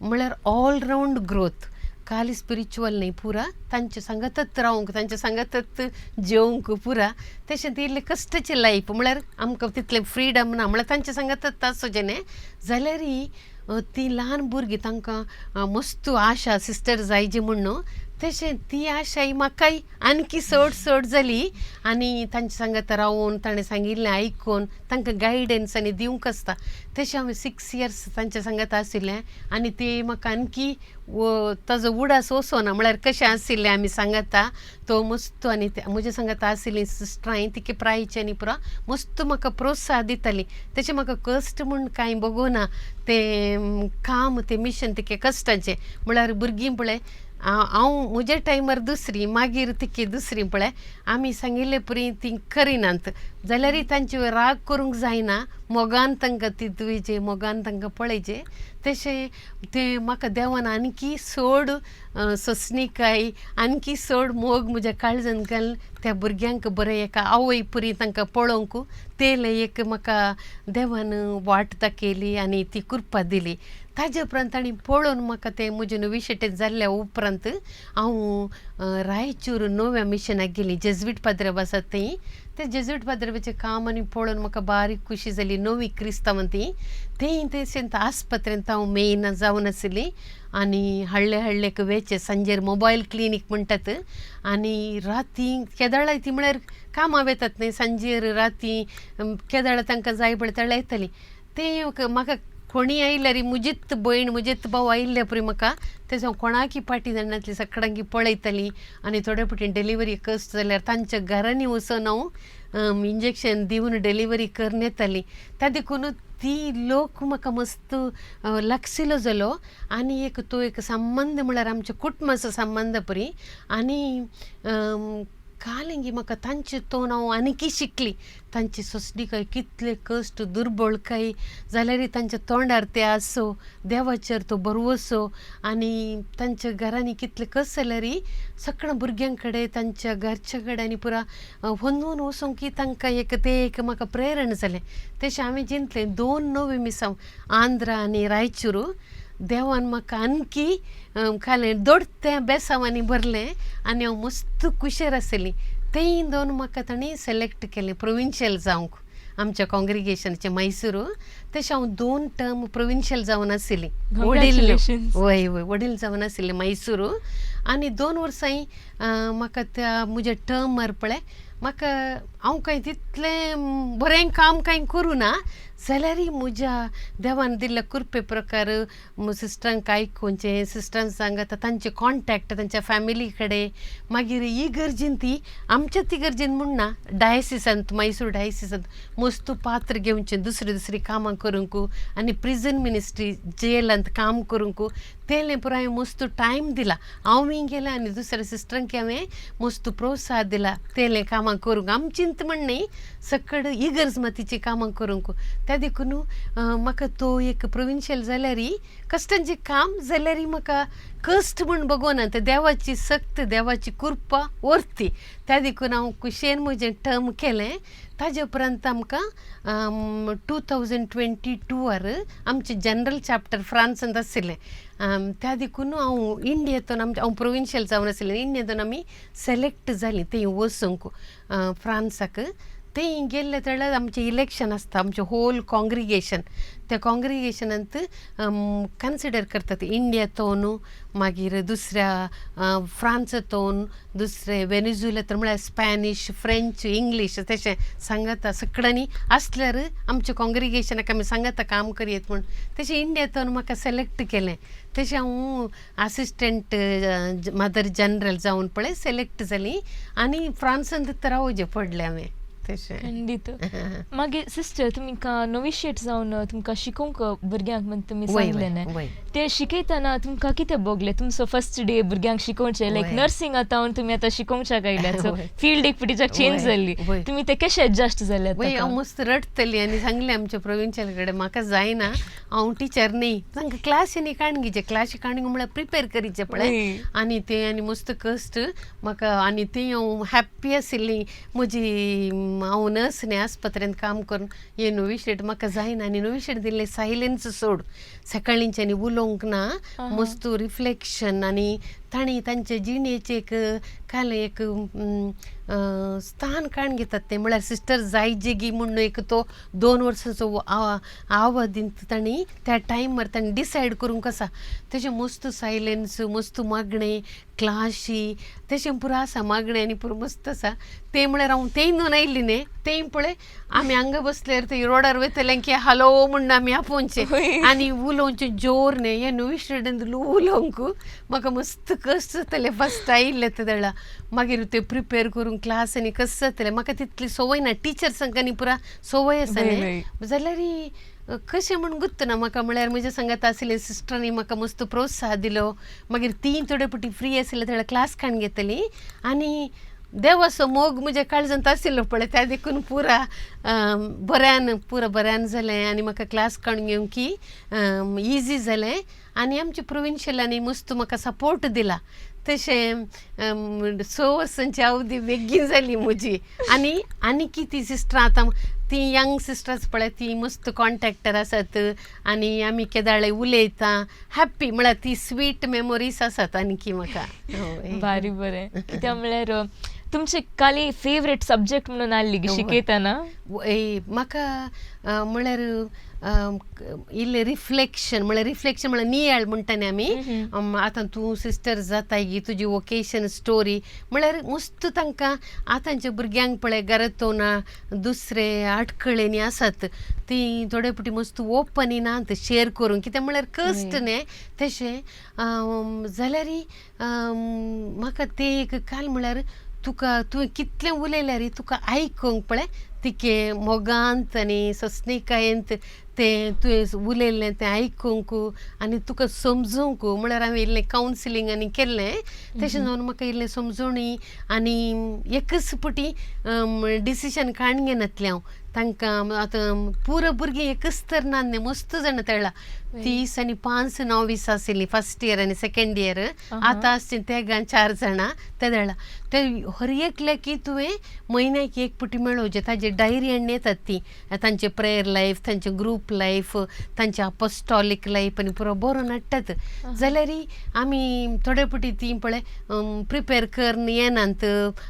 म्हळ्यार ऑल रावंड ग्रोथ खाली स्पिरिच्युअल न्ही पुरा तांचे सांगातच रावंक तांचे सांगातच जेवंक पुरा तशें ते इल्लें कश्टाचें लायफ म्हळ्यार आमकां तितलें फ्रिडम ना म्हळ्यार तांचे सांगातच आसचें न्ही जाल्यारय ती ल्हान भुरगीं तांकां मस्त आशा सिस्टर जायची म्हूण तशें ती आशाय म्हाकाय आणकी चड जाली आनी तांचे सांगात रावून ताणें सांगिल्लें आयकून तांकां गायडन्स आनी दिवंक आसता तशें हांवें 6 years तांचे सांगात आशिल्लें आनी ते म्हाका आणकी ताजो उडास वचोना म्हळ्यार कशें आशिल्लें आमी सांगाता तो मस्त आनी म्हजे सांगात आशिल्लीं सिस्टरांय तिके प्रायच्यांनी पुरा मस्त म्हाका प्रोत्साह दितालीं तशें म्हाका कश्ट म्हूण कांय बगोना तें काम तें मिशन तिके कश्टाचें म्हळ्यार भुरगीं पळय हांव म्हज्या टायमार दुसरी मागीर तिके दुसरी पळय आमी सांगिल्ले परी ती करिनात जाल्यारय तांचे राग करूंक जायना मोगान तांकां ती दुयेचे मोगान तांकां पळयचे तशें ते म्हाका देवान आणकी चड ससणीकाय आणकी चड मोग म्हज्या काळजांत घाल त्या भुरग्यांक बरें एका आवय परी तांकां पळोवंक तेले एक म्हाका देवान वाट दाखयली आनी ती कृपा दिली ताजे उपरांत तांणी पळोवन म्हाका तें म्हजें नोविशेट जाल्ल्या उपरांत हांव रायचूर नव्या मिशनाक गेलीं जेजुईट पाद्रे आसात थंय ते जेजुईट पाद्रेचें काम आनी पळोवन म्हाका बारीक खुशी जाली नवी क्रिस्तांवां थंय तशें आस्पत्रेंत हांव मेयना जावन आशिल्ली आनी हळ्ळे वेचे सांजेर मोबायल क्लिनीक म्हणटात आनी राती केदाळाय ती म्हळ्यार कामां वेतात न्ही सांजेर राती केदाळां तांकां जाय पळय तेन्ना येतालीं ते म्हाका कोणी आयल्यार म्हजीच भयण म्हजेच भाव आयिल्ले परी म्हाका तेच हांव कोणाकी पाटी जाणातली सगळ्यांकी पळयतालीं आनी थोडे फावटी डिलिव्हरी कश्ट जाल्यार तांच्या घरांनी वचून हांव इंजेक्शन दिवन डिलिव्हरी करणे येताली त्या देखून ती लोक म्हाका मस्त लागसिलो जालो आनी एक तो एक संबंध म्हळ्यार आमच्या कुटुंबाचो संबंध परी आनी कालिंगी म्हाका तांचे तोंड हांव आनीकी शिकली तांची सोंसणीकाय कितले कश्ट दुर्बळकाय जाल्यार तांच्या तोंडार ते आसो देवाचेर तो भरवसो आनी तांच्या घरांनी कितले कस जाल्यार सगळ्या भुरग्यां कडेन तांच्या घरच्या कडेन आनी पुरा होंदून वचूंक की तांकां एक म्हाका प्रेरण जालें तशें हांवें चिंतलें 2 नवे मिसां आंध्रा आनी रायचूर देवान म्हाका आणकी खालें दोडतें बेसांवांनी भरलें आनी हांव मस्त खुशार आसली तेय 2 म्हाका तांणी सिलेक्ट केलें प्रोविन्शियल जावंक आमच्या कॉंग्रिगेशनाचे मैसूर तशें हांव 2 टर्म प्रोविन्शियल जावन आशिल्ली वडील जावन आशिल्लें मैसूर आनी 2 वर्सांनी म्हाका त्या म्हज्या टर्मार पळय म्हाका हांव कांय तितलें बरें काम कांय करूं ना जाल्यार म्हज्या देवान दिल्ल्या कृपे प्रकार सिस्टरांक आयकूनचें सिस्टरांक सांगता तांचे कॉन्टॅक्ट तांच्या फॅमिली कडेन मागीर इगर्जीन ती आमच्या तिगर्जीन म्हूण ना डायसिसांत मैसूर डायसिसांत मस्त पात्र घेवचें दुसरी कामां करूंक आनी प्रिजन मिनिस्ट्री जेलांत काम करूंक तेलें पुरो हांवें मस्त टायम दिला हांवूय गेलें आनी दुसऱ्या सिस्टरांक हांवें मस्त प्रोत्साह दिला तेलें कामां करूंक आमचींत म्हण न्ही सकड इगर्ज मातीची कामां करूंक त्या देखून म्हाका तो एक प्रोविन्शियल जाल्यार कश्टांचें काम जाल्यार म्हाका कश्ट म्हूण बगोना ते देवाची सक्त देवाची कृपा वर्ती त्या देखून हांव कुशेन म्हजें टर्म केलें ताजे उपरांत आमकां 2022 आमचें जनरल चॅप्टर फ्रांसांत आशिल्लें त्या देखून हांव इंडियेतून हांव प्रोविन्शियल जावन आशिल्लें इंडियेतून आमी सिलेक्ट जालीं थंय वचूंक फ्रांसाक थंय गेल्ले तेन्ना आमचें इलेक्शन आसता आमचें होल कॉंग्रिगेशन त्या कॉंग्रिगेशनांत कन्सिडर करतात इंडियातून मागीर दुसऱ्या फ्रांसातून दुसरे वेनेझुएलांत म्हळ्यार स्पॅनिश फ्रेंच इंग्लीश तशें सांगता सगळ्यांनी आसल्यार आमच्या कॉंग्रिगेशनाक आमी सांगता काम करयत म्हूण तशें इंडियातून म्हाका सिलेक्ट केलें तशें हांव असिस्टंट मदर जनरल जावन पळय सिलेक्ट जाली आनी फ्रांसांत तर रावचें पडलें हांवें तशें खंडीत मागीर सिस्टर तुमकां नोविशिएट जावन तुमकां शिकोवंक भुरग्यांक म्हणून तुमी सांगलें न्हय ते शिकयतना तुमकां कितें भोगलें तुमचो फर्स्ट डे भुरग्यांक शिकोवचें लायक नर्सिंग आतां तुमी आतां शिकोवच्याक आयल्यात सो फील्ड एक पिटीच्याक चेंज जाल्ली तुमी ते कशें एडजस्ट जाल्यात हांव मस्त रडटली आनी सांगलें आमच्या प्रोविन्शियल कडेन म्हाका जायना हांव टिचर न्ही तांकां क्लासीनी काणगीचे क्लासी काणगो म्हळ्यार प्रिपेर करीचे पळय आनी ते आनी मस्त कश्ट म्हाका आनी ती हांव हॅप्पी आशिल्ली म्हजी हांव नर्स न्ही आस्पत्रेंत काम करून हे नोविशिएट म्हाका जायना आनी नोविशिएट दिल्लें सायलेन्स सोड सकाळींच्यानी उलोवंक ना मस्त रिफ्लेक्शन आनी तांणी तांचे जिणेचें एक काल एक स्थान काण घेतात ते म्हळ्यार सिस्टर जाय जेगी म्हणून एक तो 2 वर्सांचो आवधीन तांणी त्या टायमार तांणी डिसायड करूंक आसा तशें मस्त सायलेन्स मस्त मागणें क्लासी तशें पुरो आसा मागणें आनी पुरो मस्त आसा ते म्हळ्यार हांव तें न्हू आयिल्ली न्ही तें पळय आमी हांगा बसल्यार थंय रोडार वयतलें की हालो म्हणून आमी आपोवचें आनी उलोवचें जोर न्ही हे नोविशिएटांत उलोवंक म्हाका मस्त कश्ट जातालें फस्ट आयिल्लें ते वेळा मागीर ते प्रिपेर करून क्लास आनी कशें जातालें म्हाका तितली संवय ना टिचर्सांक आनी पुरा संवय आसा न्ही जाल्यार कशें म्हूण गुत्तना म्हाका म्हळ्यार म्हज्या सांगात आशिल्ले सिस्टरांनी म्हाका मस्त प्रोत्साह दिलो मागीर ती थोडे पटी फ्री आशिल्ले थोडे क्लास काण घेतली आनी देवाचो मोग म्हज्या काळजांत आशिल्लो पळय त्या देखून पुरा बऱ्यान जालें आनी म्हाका क्लास काडून घेवंक की इजी जालें आनी आमच्या प्रोविन्शियलांनी मस्त म्हाका सपोर्ट दिला तशें 6 वर्सांची अवधी बेगीन जाली म्हजी आनी किती सिस्टरां आतां ती यंग सिस्टर्स पळय ती मस्त कॉन्टॅक्टर आसात आनी आमी केदाळे उलयता हॅप्पी म्हळ्यार ती स्वीट मेमोरीज आसात आनीकी म्हाका भारी बरें कित्याक म्हळ्यार तुमचे काली फेवरेट सब्जेक्ट म्हणून आसली शिकयतना म्हाका म्हळ्यार इल्लें रिफ्लेक्शन म्हळ्यार नियाळ म्हणटा न्ही आमी आतां तूं सिस्टर जाताय तुजी वोकेशन स्टोरी म्हळ्यार मस्त तांकां आतांच्या भुरग्यांक पळय घरातोना दुसरे आटकळेनी आसात ती थोडे पटी मस्त ओपन नात शेअर करूंक कित्याक म्हळ्यार कश्ट न्ही तशें जाल्यार म्हाका ते एक काल म्हळ्यार तुका तुवें कितलें उलयल्यार तुका आयकूंक पळय तिके मोगांत आनी सस्निकायेंत तें तुवें उलयल्लें तें आयकूंक आनी तुका समजूंक म्हळ्यार हांवें इल्लें कावन्सिलींग आनी केल्लें तशें जावन म्हाका इल्लें समजोणी आनी एकच पुटी डिसिशन काडून घेनातलें हांव तांकां आतां पुरो भुरगीं एकच तर ना न्ही मस्त जाणां तेळा 30 आनी 5 9 आशिल्लीं फर्स्ट इयर आनी सेकंड इयर आतां आसचीं तेगा 4 जाणां ते तेळा ते हर एकले की तुवें म्हयन्याक एक पुटी मेळोवचें ताजे डायरी हाडून येतात ती तांचे प्रेयर लायफ तांचे ग्रूप लायफ तांचे अपॉस्टॉलीक लायफ आनी पुरो बरोवन हाडटात जाल्यार आमी थोडे पुटी ती पळय प्रिपेर करन येनात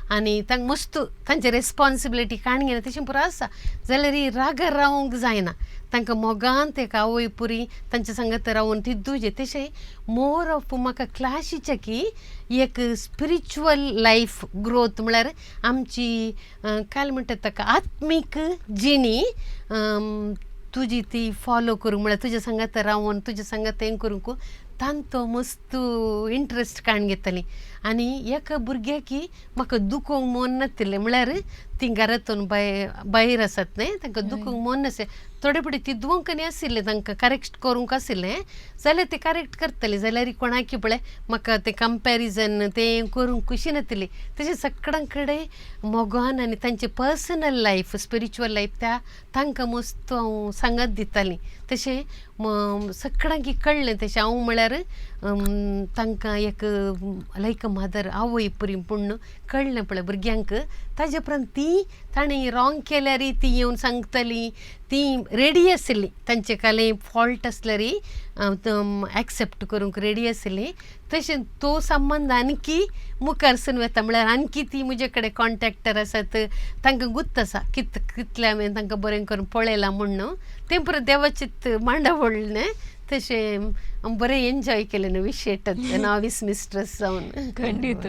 आनी तांकां मस्त तांचे रेस्पॉन्सिबिलिटी काडून घेना तशें पुरो आसा जाल्यार रागार रावूंक जायना तांकां मोगान एक आवय पुरी तांचे सांगत रावून तितूजे तशें मोर ऑफ म्हाका क्लासीचे की एक स्पिरिच्युअल लायफ ग्रोथ म्हळ्यार आमची काय म्हणटात ताका आत्मीक जिणी तुजी ती फॉलो करूंक म्हळ्यार तुजे सांगत रावून तुजे सांगत हें करूंक तांतो मस्त इंट्रस्ट काडून घेतली आनी एका भुरग्याक की म्हाका दुखोवंक मन नासलें म्हळ्यार ती घरांतून भायर आसात न्ही तांकां दुखोवंक मन नासलें थोडे पुटी ती दुवंक न्ही आशिल्लें तांकां करेक्ट करूंक आशिल्लें जाल्यार ते करेक्ट करतली जाल्यार कोणाकी पळय म्हाका तें कंपॅरिजन तें करूंक खुशी नासली तशें सगळ्यां कडेन मोगान आनी तांचे पर्सनल लायफ स्पिरिच्युअल लायफ त्या तांकां मस्त हांव सांगत दितालीं तशें सगळ्यांक कळ्ळें तशें हांव म्हळ्यार तांकां एक लायक मदर आवय पुरी पूण कळ्ळें पळय भुरग्यांक ताजे उपरांत ती ताणें रॉंग केल्यार ती येवन सांगतली ती रेडी आशिल्ली तांचे काले फॉल्ट आसल्यार एक्सेप्ट करूंक रेडी आशिल्ली तशें तो संबंद आणकी मुखारसून वता म्हळ्यार आणकी ती म्हजे कडेन कॉन्टॅक्टर आसात तांकां गुत्त आसा कितलें हांवें तांकां बरें करून पळयलां म्हणून तें परत देवाचें मांडावळ न्ही तशें बरें एन्जॉय केलें न्हू विशेटत नॉविस मिस्ट्रेस जावन खंडीत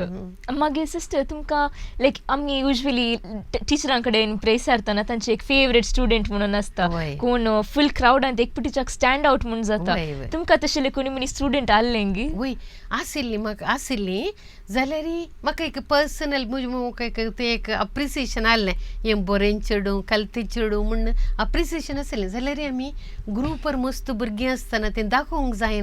मागीर सिस्टर तुमकां लायक आमी युजली टिचरां कडेन प्रेसारतना तांचे एक फेवरेट स्टुडंट म्हणून आसता कोण फूल क्रावडांत एक पुटीच्याक स्टँड आवट म्हणून जाता तुमकां तशें कोणी मनी स्टुडंट आसलें गी वय आशिल्लीं म्हाका आशिल्लीं जाल्यार म्हाका एक पर्सनल म्हाका तें एक अप्रिसिएशन आसलें हें बरें चेडूं कालतें चेडूं म्हण अप्रिसिएशन आसलें जाल्यार आमी ग्रुपार मस्त भुरगीं आसतना तें दाखोवंक जायना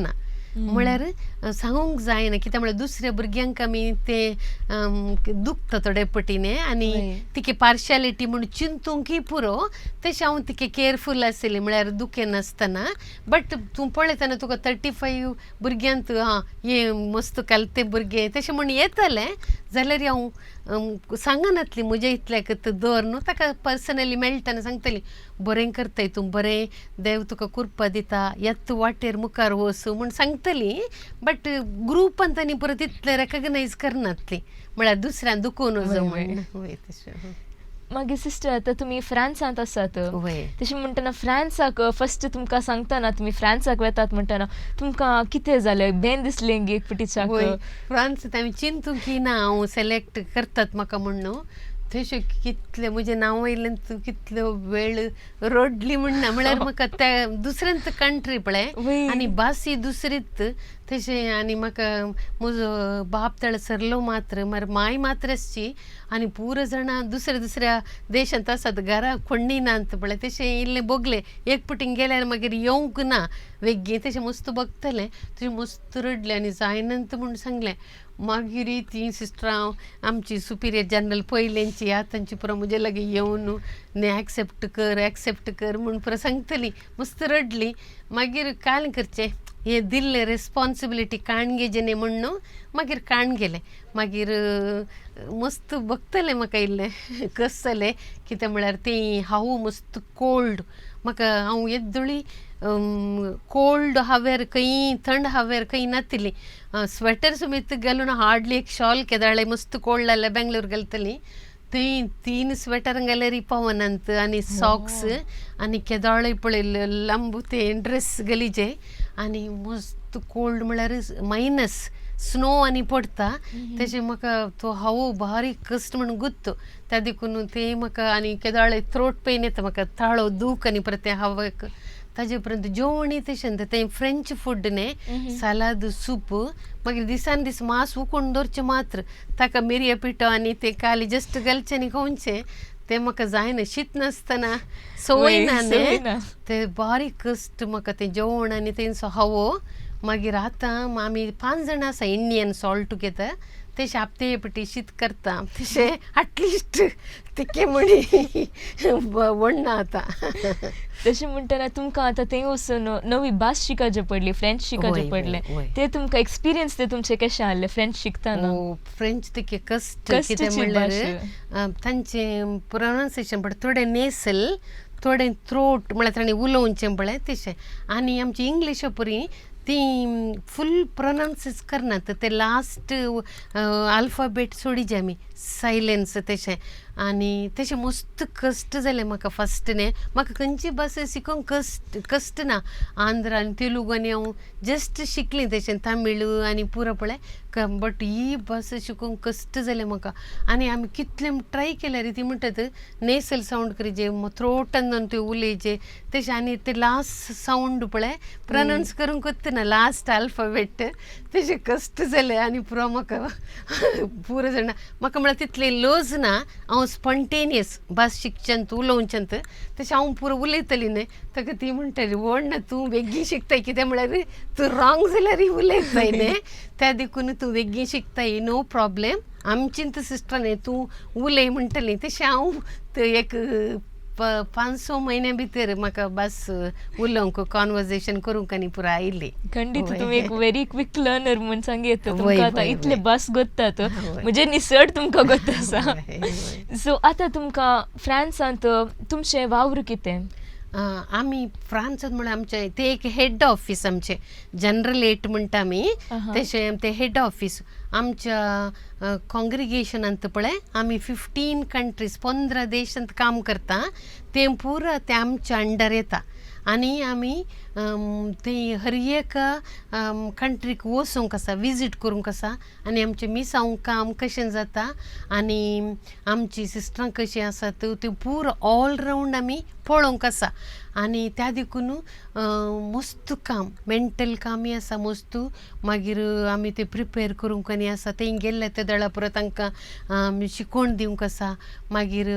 म्हळ्यार सांगूंक जायना कित्याक म्हळ्यार दुसऱ्या भुरग्यांक आमी तें दुखता थोडे पटीने आनी तिके पार्शियलिटी म्हूण चिंतूंकय पुरो तशें हांव तिके केअरफूल आशिल्लें म्हळ्यार दुखें नासतना बट तूं पळयतना तुका 35 भुरग्यांत हे मस्त कालते भुरगे तशें म्हूण येतलें जाल्यार हांव सांगनातली म्हज्या इतल्याक दर न्हू ताका पर्सनली मेळटना सांगतली बरें करताय तूं बरें देव तुका कृपा दिता येत वाटेर मुखार वच म्हूण सांगतली बट ग्रुपांत आनी परत तितलें रेकग्नायज करनातली म्हळ्यार दुसऱ्यान दुखोवन वचो म्हण तशें मागीर सिस्टर आतां तुमी फ्रांसांत आसात तशें म्हणटना फ्रांसाक फस्ट तुमकां सांगतना तुमी फ्रांसाक वेतात म्हणटना तुमकां कितें जालें बेन दिसलें गी एक पिटीच्याक फ्रांसांत हांवें चिंतूंक ना हांव सिलेक्ट करतात म्हाका म्हणून तशें कितलें म्हजें नांव येयलें तूं कितलो वेळ रडली म्हणना म्हळ्यार म्हाका त्या दुसऱ्यांत कंट्री पळय आनी भासी दुसरीच तशें आनी म्हाका म्हजो बाप तळ सरलो मात्र माय मात्र आसची आनी पुरो जाणां दुसऱ्या दुसऱ्या देशांत आसात घरा कोण्णी नात पळय तशें इल्लें बोगलें एक पुटीन गेल्यार मागीर येवंक ना वेग्गी तशें मस्त बगतलें तशें मस्त रडलें आनी जायनंत म्हूण सांगलें मागीर ती सिस्टरां आमची सुपिरियर जनरल पयलेंची आतांची पुरो म्हजे लागीं येवन न्ही एक्सेप्ट कर म्हूण पुरो सांगतली मस्त रडली मागीर काल करचें हें दिल्लें रेस्पॉन्सिबिलिटी काडून घेजें न्ही म्हणून मागीर काडून गेलें मागीर मस्त बगतलें म्हाका इल्लें कस जालें कितें म्हळ्यार ती हांव मस्त कोल्ड म्हाका हांव येद्दुळी कोल्ड हावेर खंय थंड हावेर खंय नातली स्वेटर सुमेत घालून हार्डली एक शॉल केदाळे मस्त कोल्ड जाल्यार बेंगलोर घालतली थंय 3 स्वेटर घाल्यार पवनांत आनी सॉक्स आनी केदाळे पळय लांब ते ड्रेस गलीचे आनी मस्त कोल्ड म्हळ्यार मायनस स्नो आनी पडटा तशें म्हाका तो हावो भारी कश्ट म्हणून गुत्तो त्या देखून ते म्हाका आनी केदाळे थ्रोट पेन येता म्हाका ताळो दूख आनी परत त्या हावाक ताजे उपरांत जेवण तशें ते फ्रेंच फूड न्ही सालाद सूप मागीर दिसान दीस मांस उकोवन दवरचें मात्र ताका मिरये पिठो आनी ते काली जस्ट घालचें आनी खावचें ते म्हाका जायना शीत नासतना संवय ना न्ही ते बारीक कश्ट म्हाका तें जेवण आनी तेंचो हवो मागीर आतां आमी 5 जाणां आसा इंडियन्स ऑल टुगेदर तशें आपते पटी शीत करता तशें एटलिस्ट तिके म्हणी व्हडना आतां तशें म्हणटना तुमकां आतां थंय वचून नवी भास शिकाचें पडली फ्रेंच शिकाचें पडलें ते तुमकां एक्सपिरियन्स ते तुमचे कशें आहले फ्रेंच शिकतना फ्रेंच तिके कश्ट कितें म्हणल्यार तांचें प्रोनाउन्सिएशन पळय थोडें नेसल थोडें थ्रोट म्हळ्यार ताणें उलोवचें पळय तशें आनी आमची इंग्लीश परी ती फूल प्रोनाउन्सच करनात ते लास्ट आल्फाबेट सोडिचे आमी सायलेन्स तशें आनी तशें मस्त कश्ट जालें म्हाका फस्ट न्ही म्हाका खंयची भास शिकोवंक कश्ट ना आंध्र आनी तेलुगू आनी हांव जस्ट शिकलें तशें तामीळ आनी पुरो पळय बट ही भास शिकोवंक कश्ट जालें म्हाका आनी आमी कितलें ट्राय केल्यार ती म्हणटात नेसल सावंड करीचे थ्रोटान ते उलयचे तशें आनी ते लास्ट सावंड पळय प्रोनाउन्स करूंक ना लास्ट आल्फाबेट तशें कश्ट जालें आनी पुरो म्हाका पुरो जाणा म्हाका म्हळ्यार तितलें लज ना हांव स्पॉन्टेनियस भास शिकचेंत उलोवचेंत तशें हांव पुरो उलयतली न्ही ताका ती म्हणटाली व्हड ना तूं बेगीन शिकताय कितें म्हळ्यार तूं रॉंग जाल्यार उलयताय न्ही त्या देखून तूं बेगीन शिकताय नो प्रॉब्लेम आमचींत सिस्टर न्ही तूं उलय म्हणटली तशें हांव एक 5-6 म्हयन्या भितर म्हाका भास उलोवंक कॉन्वर्सेशन करूंक आनी पुरो आयली खंडीत तुम्ही एक व्हेरी क्विक लर्नर म्हणून सांगितलं तुमकां आतां इतले भास गोत्तात म्हणजे निसट तुमकां गोत आसा सो आतां तुमकां फ्रान्सांत तुमचें वावर कितें आमी फ्रान्सांत म्हळ्यार आमचे ते एक हेड ऑफिस आमचे जनरल एट म्हणटा आमी तशें ते हेड ऑफिस आमच्या कॉंग्रिगेशनांत पळय आमी 15 कंट्रीज 15 देशांत काम करता तें पुरो ते आमच्या अंडर येता आनी आमी ते हर एक कंट्रीक वचूंक आसा विजीट करूंक आसा आनी आमचें मिसांव काम कशें जाता आनी आमची सिस्टरां कशीं आसात त्यो पुरो ऑल रावंड आमी पळोवंक आसा आनी त्या देखून मस्त काम मेंटल कामूय आसा मस्त मागीर आमी ते प्रिपेर करूंक आनी आसा थंय गेल्ले ते दळा पुरो तांकां शिकोवण दिवंक आसा मागीर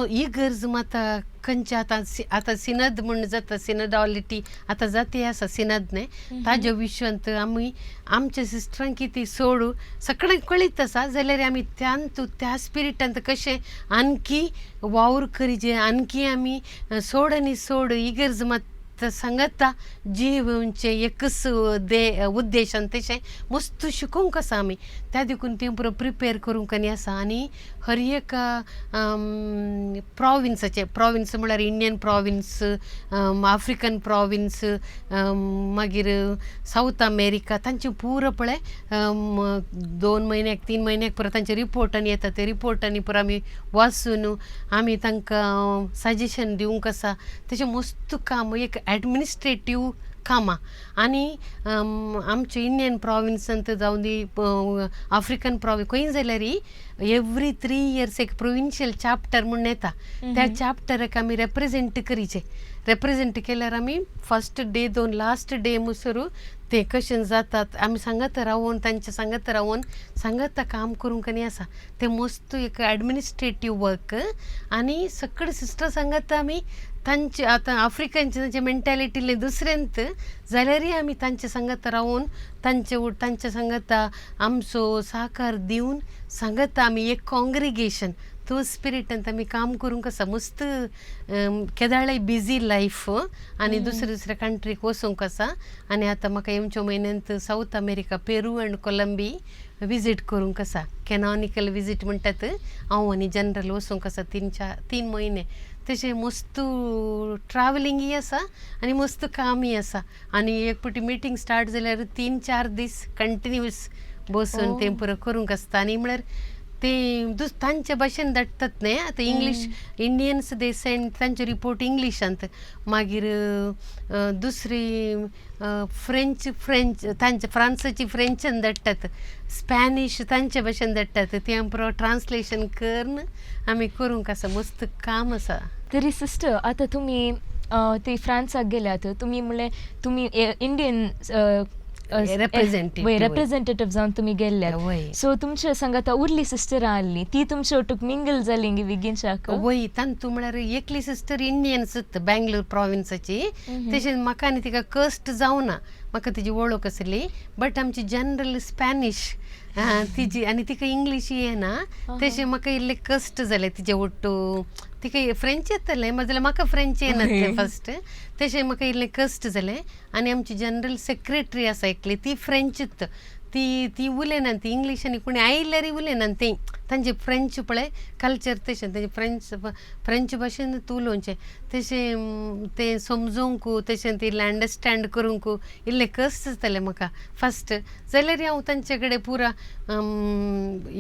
ही गरज मात खंयचे आतां सिनद म्हण जाता सिनडॉलिटी आतां जाती आसा सिनद न्ही ताज्या विशयांत आमी आमच्या सिस्टरांक कितें सोडू सगळें कळीत आसा जाल्यार आमी त्या स्पिरिटांत कशें आणकी वावर करीचे आणकी आमी सोड आनी सोड ही गरज मात सांगता जीवचे एकच उद्देशान तशें मस्त शिकोवंक आसा आमी त्या देखून तें पुरो प्रिपेर करूंक आनी आसा आनी हर एक प्रॉविन्स म्हळ्यार इंडियन प्रॉविन्स आफ्रिकन प्रॉविन्स मागीर सावथ अमेरिका तांचे पुरो पळय 2 म्हयन्याक 3 म्हयन्याक पुरो तांचे रिपोर्टांनी येता ते रिपोर्टांनी पुरो आमी वाचून आमी तांकां सजेशन दिवंक आसा तशें मस्त काम एक एडमिनिस्ट्रेटीव कामां आनी आमचे इंडियन प्रॉविन्सांत जावं दी आफ्रिकन प्रॉविन्स खंय जाल्यार एवरी 3 इयर्स एक प्रोविन्शियल चॅप्टर म्हूण येता त्या चॅप्टराक आमी रेप्रेजेंट करीचे रेप्रेजेंट केल्यार आमी फर्स्ट डे 2 लास्ट डे मुसरू ते कशें जातात आमी सांगत रावून तांचे सांगत रावून सांगत काम करूंक आनी आसा ते मस्त एक एडमिनिस्ट्रेटीव वर्क आनी सगळे सिस्टर सांगत आमी तांचे आतां आफ्रिकनचे तांचे मेंटॅलिटीले दुसऱ्यांत जाल्यारय आमी तांचे सांगत रावून तांचे सांगत आमचो सहकार दिवन सांगत आमी एक कॉंग्रिगेशन तो स्पिरिटांत आमी काम करूंक आसा मस्त केदाळे बिजी लायफ आनी दुसऱ्या कंट्रीक वचूंक आसा आनी आतां म्हाका येवच्या म्हयन्यांत सावथ अमेरिका पेरू एंड कोलंबी विजीट करूंक आसा कॅनॉनिकल विजीट म्हणटात हांव आनी जनरल वचूंक आसा 3 म्हयने तशें मस्त ट्रॅवलिंगूय आसा आनी मस्त कामूय आसा आनी एक फावटी मिटींग स्टार्ट जाल्यार 3-4 दीस कंटिन्यूअस बसून तें पुरो करूंक आसता आनी म्हळ्यार ते तांचे भाशेन धाडटात न्ही आतां इंग्लीश इंडियन्स दे सेंड तांचे रिपोर्ट इंग्लिशांत मागीर दुसरी फ्रेंच तांचे फ्रांसाची फ्रेंचान धाडटात स्पॅनिश तांचे भाशेन धाडटात तें पुरो ट्रान्सलेशन करून आमी करूंक आसा मस्त काम आसा तरी सिस्टर आतां तुमी ते फ्रान्साक गेल्यात तुम्ही म्हणले तुम्ही इंडियन रिप्रेझेंटेटिव्ह जावन तुम्ही गेल्ल्यात सो तुमच्या संग आतां उरली सिस्टर आहली ती तुमच्या वांगडा मिंगल जाली विगीनच्याक वय तांतू म्हळ्यार एकली सिस्टर इंडियन्स बँगलोर प्रॉविन्साची तशेंच म्हाका आनी तिका कस्ट जावना म्हाका तिची वळख आसली बट आमची जनरल स्पॅनिश तिची आनी तिका इंग्लीश येना तशें म्हाका इल्ले कस्ट जाले तिचे वट्टू तिका फ्रेंच येतले जाल्यार म्हाका फ्रेंच येनासलें फस्ट तशें म्हाका इल्लें कस्ट जालें आनी आमची जनरल सेक्रेटरी आसा एकली ती फ्रेंचच ती उलयना ती इंग्लीश आनी कोणी आयिल्ल्यार उलयना ती तांचे फ्रेंच पळय कल्चर तशें तांचे फ्रेंच भाशेन उलोवचें तशें तें समजूंक तशें ती अंडरस्टँड करूंक इल्लें कस्ट जातालें म्हाका फस्ट जाल्यार हांव तांचे कडेन पुरा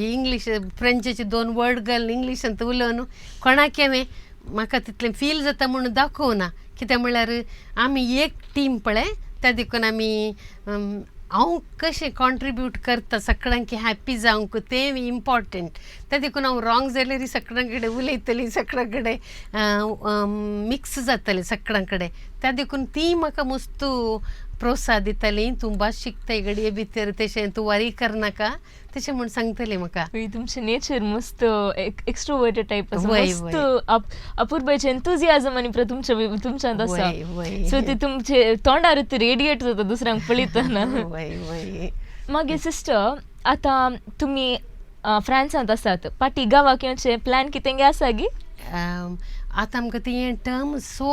इंग्लीश फ्रेंचाचे 2 वर्ड घालून इंग्लिशान उलोवन कोणाक हांवें म्हाका तितलें फील जाता म्हणून दाखोवना कित्याक म्हळ्यार आमी एक टीम पळय त्या देखून आमी हांव कशें कॉन्ट्रिब्यूट करता सगळ्यांक हॅप्पी जावंक तें इम्पॉर्टंट त्या देखून हांव रॉंग जाल्यार सगळ्यां कडेन उलयतली सगळ्यां कडेन मिक्स जातलें सगळ्यां कडेन त्या देखून ती म्हाका मस्त प्रोत्साहन दिताली तूं भास शिकता घडये भितर तशें तूं वारी करनाका तशें म्हूण सांगतलें म्हाका तुमचें नेचर मस्त एक्स्ट्रोवर्टेड टायप मस्त अपूर्बाचें एंथुजियाझम आनी तुमच्यांत आसा सो ते तुमचे तोंडार रेडिएट जाता दुसऱ्यांक पळयतना मागीर सिस्टर आतां तुमी फ्रान्सांत आसात पाटी गांवाक येवचें प्लॅन कितें आसा गी आतां आमकां ती टर्म 6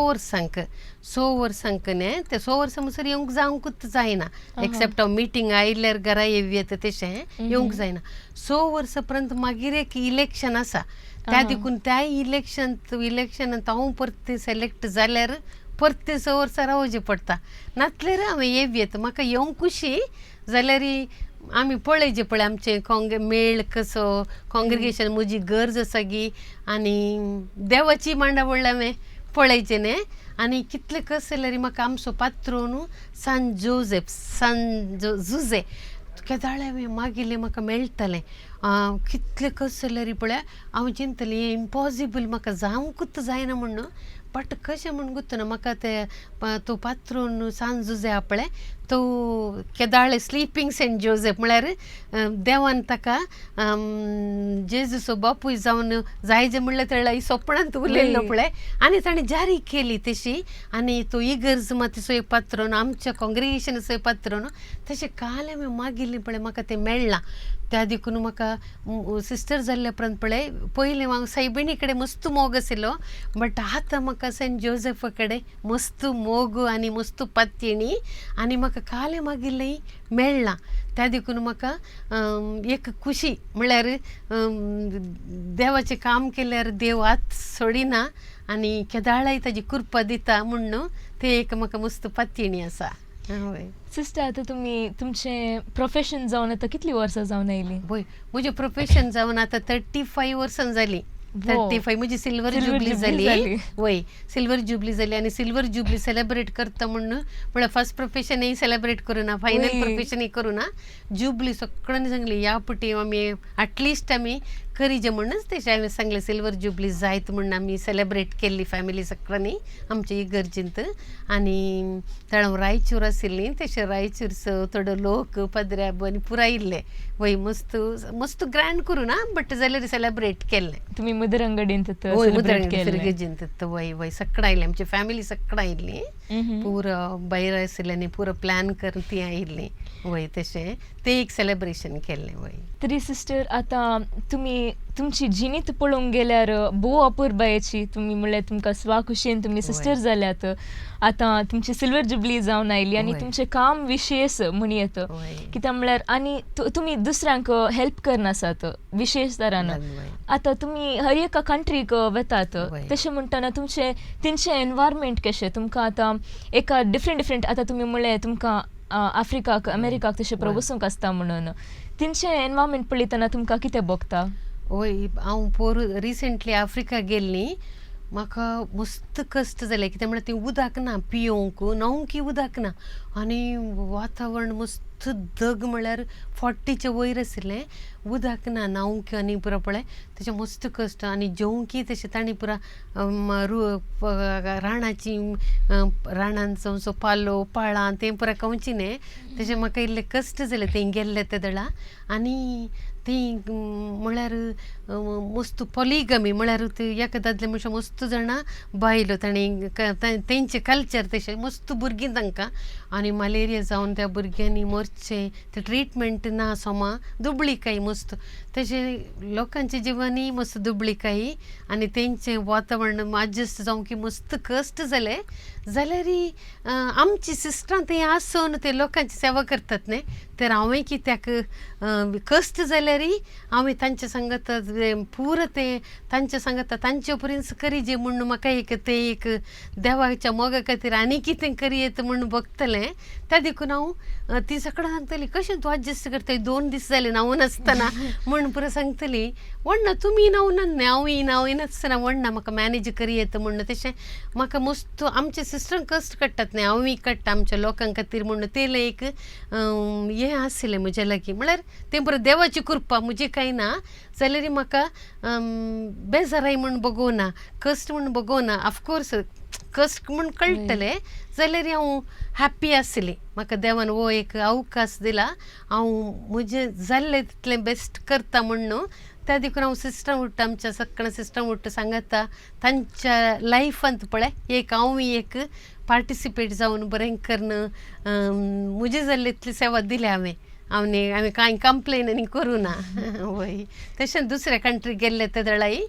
वर्सांक न्ही ते 6 वर्सां म्हणसर येवंक जावंकूच जायना एक्सेप्ट हांव मिटींग आयिल्ल्यार घरा येवं तशें येवंक जायना 6 वर्सां पर्यंत मागीर एक इलेक्शन आसा त्या देखून त्या इलेक्शनांत हांव परते सिलेक्ट जाल्यार परते 6 वर्सां रावचें पडटा नातल्यार हांवें येवं म्हाका येवंक खुशी जाल्यार आमी पळयचें पळय आमचें मेळ कसो कॉंग्रिगेशन म्हजी गरज आसा गी आनी देवाची मांडावळ हांवें पळयचें न्ही आनी कितलें कस जाल्यार म्हाका आमचो पात्रो न्हू सान जुजे केदाळे हांवें मागिल्लें म्हाका मेळटलें कितलें कस जाल्यार पळय हांव चिंतलें हें इम्पॉसिबल म्हाका जावंकूच जायना म्हणून बट कशें म्हूण गुंतना म्हाका तो पात्रो न्हू सान जुजे आहा पळय तो केदाळे स्लिपींग सेंट जोसेफ म्हळ्यार देवान ताका जेजूचो बापूय जावन जायजे म्हणलें तेळा स्वप्नांत उलयल्लो पळय आनी ताणें जारी केली तशी आनी तो इगर्ज मातीचो एक पात्रो न्हू आमच्या कॉंग्रिगेशनाचो एक पात्रो न्हू तशें काल हांवें मागिल्लें पळय म्हाका तें मेळ्ळां त्या देखून म्हाका सिस्टर जाल्ल्या उपरांत पळय पयलीं हांव सायबिणी कडेन मस्त मोग आशिल्लो बट आतां म्हाका सेंट जोसेफा कडेन मस्त मोग आनी मस्त पातयेणी आनी म्हाका काल मागिल्लें मेळ्ळां त्या देखून म्हाका एक खुशी म्हळ्यार देवाचें काम केल्यार देव हात सोडिना आनी केदाळाय ताजी कृपा दिता म्हणून तें एक म्हाका मस्त पातयेणी आसा सिस्टर आतां तुमी तुमचें प्रोफेशन जावन आतां कितलीं वर्सां जावन आयलीं पळय म्हजें प्रोफेशन जावन आतां 35 वर्सां जालीं 35 म्हजी सिल्वर जुबली जाली वय सिल्वर जुबली जाली आनी सिल्वर जुबली सेलेब्रेट करता म्हणून म्हळ्यार फर्स्ट प्रोफेशनय सेलेब्रेट करूना फायनल प्रोफेशनय करूना जुबली सगळ्यांनी सांगली ह्या पटी आमी एटलिस्ट आमी करीजे म्हणूनच तेशें हांवें सांगलें सिल्वर जुबली जायत म्हणून आमी सेलेब्रेट केल्ली फॅमिली सगळ्यांनी आमच्या इगर्जींत आनी ताणें रायचूर आशिल्लीं तशें रायचूरचो थोडो लोक पदऱ्याब आनी पुरो आयिल्ले वय मस्त मस्त ग्रँड करूना बट जाल्यार सेलेब्रेट केल्लें तुमी मुदरंगडींत फिरगेजींत वय वय सगळें आयिल्लें आमची फॅमिली सगळें आयिल्लीं पुरो भायर आशिल्लें पुरो प्लॅन करून तीं आयिल्लीं वय तशें तें एक सेलेब्रेशन केल्लें वय तरी सिस्टर आतां तुमी तुमची जिणीत पळोवंक गेल्यार भोव अपूर्बायेची तुमी म्हणल्यार तुमकां स्वाखुशीन तुमी सिस्टर जाल्यात आतां तुमची सिल्वर जुबली जावन आयली आनी तुमचें काम विशेष म्हणयत कित्याक म्हळ्यार आनी तुमी दुसऱ्यांक हेल्प करनासात विशेष तरान आतां तुमी हर एका कंट्रीक वतात तशें म्हणटना तुमचें तेंचें एनवायरमेंट कशें तुमकां आतां एका डिफरंट आतां तुमी म्हणलें तुमकां आफ्रिकाक अमेरिकाक तशें प्रवसूंक आसता म्हणून तेंचें एनवायरमेंट पळयतना तुमकां कितें भोगता वय हांव रिसेंटली आफ्रिका गेल्लीं म्हाका मस्त कश्ट जाले कित्याक म्हळ्यार थंय उदक ना पियोंक न्हावंकय उदक ना आनी वातावरण मस्त दग म्हळ्यार 40च्या वयर आशिल्लें उदक ना न्हावंक आनी पुरो पळय तेचे मस्त कश्ट आनी जेवंकय तशें तांणी पुरा राणाची राणांचो पालो पाळां तें पुरा कवचिने तेजे म्हाका इल्ले कश्ट जाले थंय गेल्ले ते दळा आनी ती म्हळ्यार मस्त पॉलिगमी म्हळ्यार एका दादले मनशां मस्त जाणां बायलो तांणी तेंचे कल्चर तशें मस्त भुरगीं तांकां आनी मलेरिया जावन त्या भुरग्यांनी मरचे ते ट्रिटमेंट ना सोमा दुबळीकाय मस्त तशे लोकांचे जिवानी मस्त दुबळीकाय आनी तेंचें वातावरण एडजस्ट जावंक मस्त कश्ट जाले जाल्यार आमची सिस्टरां थंय आसून ते लोकांची सेवा करतात न्ही तर हांवें कित्याक कश्ट जाल्यार हांवें तांचे सांगता पुरो ते तांचे सांगता तांचे पर्यंत करी जे म्हूण म्हाका ते एक देवाच्या मोगा खातीर आनी कितें करियेत म्हूण बगतलें त्या देखून हांव ती सकाळीं सांगतली कशें तूं एडजस्ट करता 2 दीस जाले न्हांवूं नासतना म्हूण पुरो सांगतली वण्णा तुमी न्हांवनात न्ही हांवूय न्हांवनासतना वण्णा म्हाका मॅनेज करी येता म्हूण तशें म्हाका मस्त आमचे सिस्टरांक कश्ट काडटात न्ही हांवूय काडटा आमच्या लोकां खातीर म्हूण तें एक हें आसलें म्हज्या लागीं म्हळ्यार तें बरें देवाची कृपा म्हजें कांय ना जाल्यार म्हाका बेजाराय म्हूण बगोवना कश्ट म्हूण बगोवना ऑफकोर्स कश्ट म्हूण कळटलें जाल्यार हांव हॅप्पी आसलें म्हाका देवान हो एक अवकाश दिला हांव म्हजें जाल्लें तितलें बेस्ट करता म्हूण न्हू त्या देखून हांव सिस्टरां उरता आमच्या सगळ्या सिस्टरां उरता सांगता तांच्या लायफांत पळय एक हांवूय एक पार्टिसिपेट जावन बरें करन म्हजें जाल्लें तितली सेवा दिली हांवें कांय कंप्लेन आनी करूं ना वय तशें दुसऱ्या कंट्री गेल्ले ते दळाई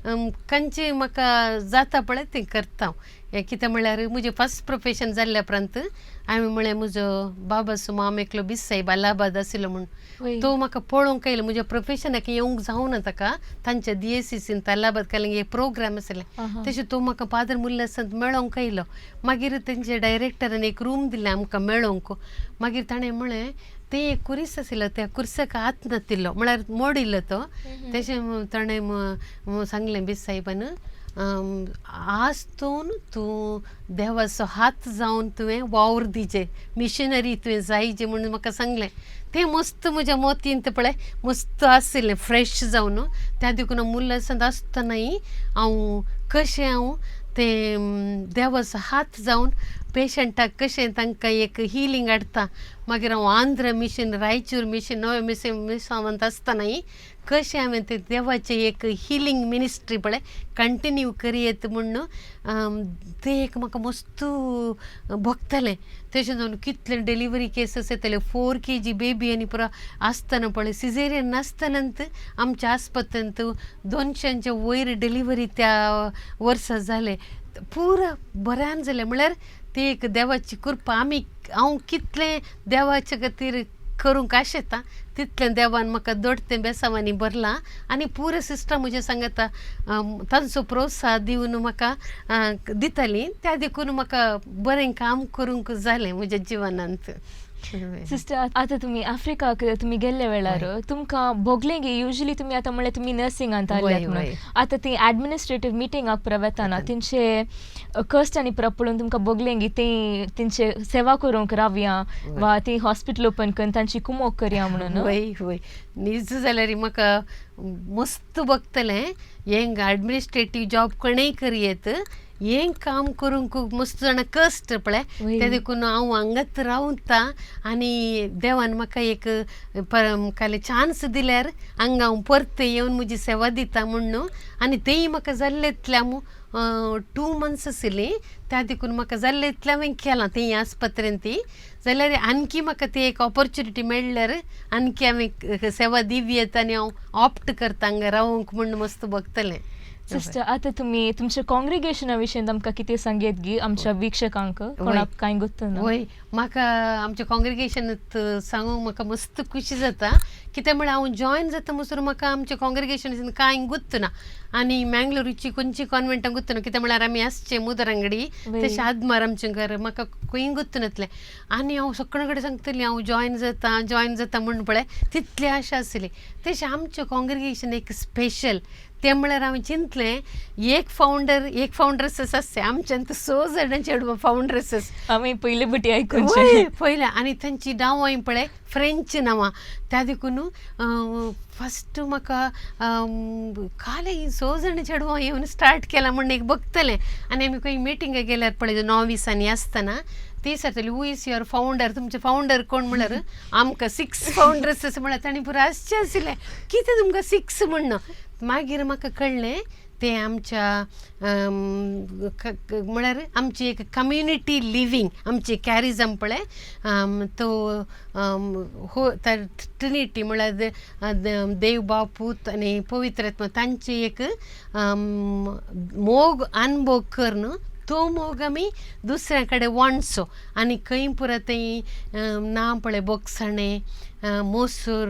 खंयचें म्हाका जाता पळय तें करता हांव कितें म्हळ्यार म्हजें फर्स्ट प्रोफेशन जाल्ल्या उपरांत हांवें म्हळें म्हजो बाबा माम एकलो बिसायब अलाहाबाद आशिल्लो म्हूण तो म्हाका पळोवंक येयलो म्हज्या प्रोफेशनाक येवंक जावना ताका तांच्या DSCCन अलाहाबाद कालिंग एक प्रोग्राम आसले तशें तो म्हाका पादर मुल्ला संत मेळोवंक येयलो मागीर तेंचे डायरेक्टरान एक रूम दिलें आमकां मेळोवंक मागीर ताणें म्हळें ते एक कुरीस आशिल्लो त्या कुर्साक हात नातिल्लो म्हळ्यार मोडिल्लो तो तशें ताणें सांगलें बिसायबान आज तूं देवाचो हात जावन तुवें वावर दिजे मिशनरी तुवें जायजे म्हणून म्हाका सांगलें तें मस्त म्हज्या मोतींत पळय मस्त आशिल्लें फ्रेश जावन त्या देखून मुल्ल आसतनाय हांव कशें तें देवाचो हात जावन पेशंटाक कशें तांकां एक हिलींग हाडटा मागीर हांव आंध्र मिशन रायचूर मिशन नवे मिसावंत आसतनाय कशें हांवें तें देवाचें एक हिलींग मिनिस्ट्री पळय कंटिन्यू करियेत म्हूण तें एक म्हाका मस्त भोगतलें तशें जावन कितले डिलिव्हरी केसीस येतले 4 kg बेबी आनी पुरो आसतना पळय सिझेरियन नासतनांत आमच्या आस्पत्रेंत 200च्या वयर डिलिव्हरी त्या वर्सा जाले पुरो बऱ्यान जालें म्हळ्यार ती एक देवाची कृपा हांव कितलें देवाचे खातीर करूंक आशेता तितलें देवान म्हाका दोडतें बेसांवांनी भरलां आनी पुरो सिस्टर म्हजे सांगता तांचो प्रोत्साह दिवन म्हाका दितालीं त्या देखून म्हाका बरें काम करूंक जालें म्हज्या जिवनांत सिस्टर आतां तुमी आफ्रिकाक तुमी गेल्ले वेळार तुमकां भोगलें गे युजली तुमी आतां म्हळ्यार तुमी नर्सिंगांत आयल्यात म्हणून आतां ती एडमिनिस्ट्रेटीव मिटिंगाक पुरो वेताना तेंचे कश्ट आनी पुरो पळोवन तुमकां भोगलें गे ती तेंचे सेवा करूंक रावया वा ती हॉस्पिटल ओपन करून तांची कुमोग करया म्हणून वय न्हीज जाल्यार म्हाका मस्त भोगतलें हें एडमिनिस्ट्रेटीव जॉब कोणेय करियेत हें काम करूंक मस्त जाणां कश्ट पळय ते देखून हांव हांगाच रावता आनी देवान म्हाका एक काले चान्स दिल्यार हांगा हांव परते येवन म्हजी सेवा दिता म्हणून आनी तेंय म्हाका जाल्ले इतलें हांव 2 months आशिल्लीं त्या देखून म्हाका जाल्ले इतलें हांवें केलां तें आस्पत्रेंत जाल्यार आनकी म्हाका ती एक ऑपॉर्च्युनिटी मेळ्ळ्यार आनकी हांवें सेवा दिवयेत आनी हांव ऑप्ट करता हांगा रावंक म्हणून मस्त भोगतलें सिस्टर आतां तुमी तुमच्या कॉंग्रिगेशना विशीं आमकां कितें सांगेत गी आमच्या विक्षकांक कोणाक कांय गुर्त ना वय म्हाका आमच्या कॉंग्रिगेशनांत सांगूंक म्हाका मस्त खुशी जाता कित्याक म्हळ्यार हांव जॉयन जाता म्हणसर म्हाका आमच्या कॉंग्रिगेशनांत कांय गुर्त ना आनी मँगलोरीची खंयची कॉन्वेंटां गुर्त ना कित्याक म्हळ्यार आमी आसचे मुदरंगडी तशें आदमार आमचें घर म्हाका खंय गुर्त नातलें आनी हांव सगळे कडेन सांगतलीं हांव जॉयन जाता म्हूण पळय तितली आशा आसली तशें आमचें कॉंग्रिगेशन एक स्पेशल ते म्हळ्यार हांवें चिंतलें एक फावंडरस आसचे आमच्यान 6 जाणां चेडवां फावंडरस आम्ही पहिले बटी ऐकून पयलें आनी तांची नांवां हांवें पळय फ्रेंच नांवां त्या देखून फस्ट म्हाका काले 6 जाणां चेडवां येवन स्टार्ट केलां म्हणून एक बघतलें आनी आमी खंय मिटिंगाक गेल्यार पळय 9 आसतना ती सांगतली हू इज युअर फावंडर तुमचे फावंडर कोण म्हळ्यार आमकां 6 फावंडर्स अशें म्हळ्यार तांणी पुरो आसचें आशिल्लें कितें तुमकां 6 म्हणून मागीर म्हाका कळ्ळें ते आमच्या म्हळ्यार आमची एक कम्युनिटी लिव्हिंग आमची कॅरिजम पळय तो हो ट्रिनिटी म्हळ्यार देव बाव पूत आनी पवित्रात्मा तांची एक मोग अनुभव कर न्हू तो मोग आमी दुसऱ्या कडेन वांटचो आनी खंय पुरो थंय ना पळय बोगसाणे मोसूर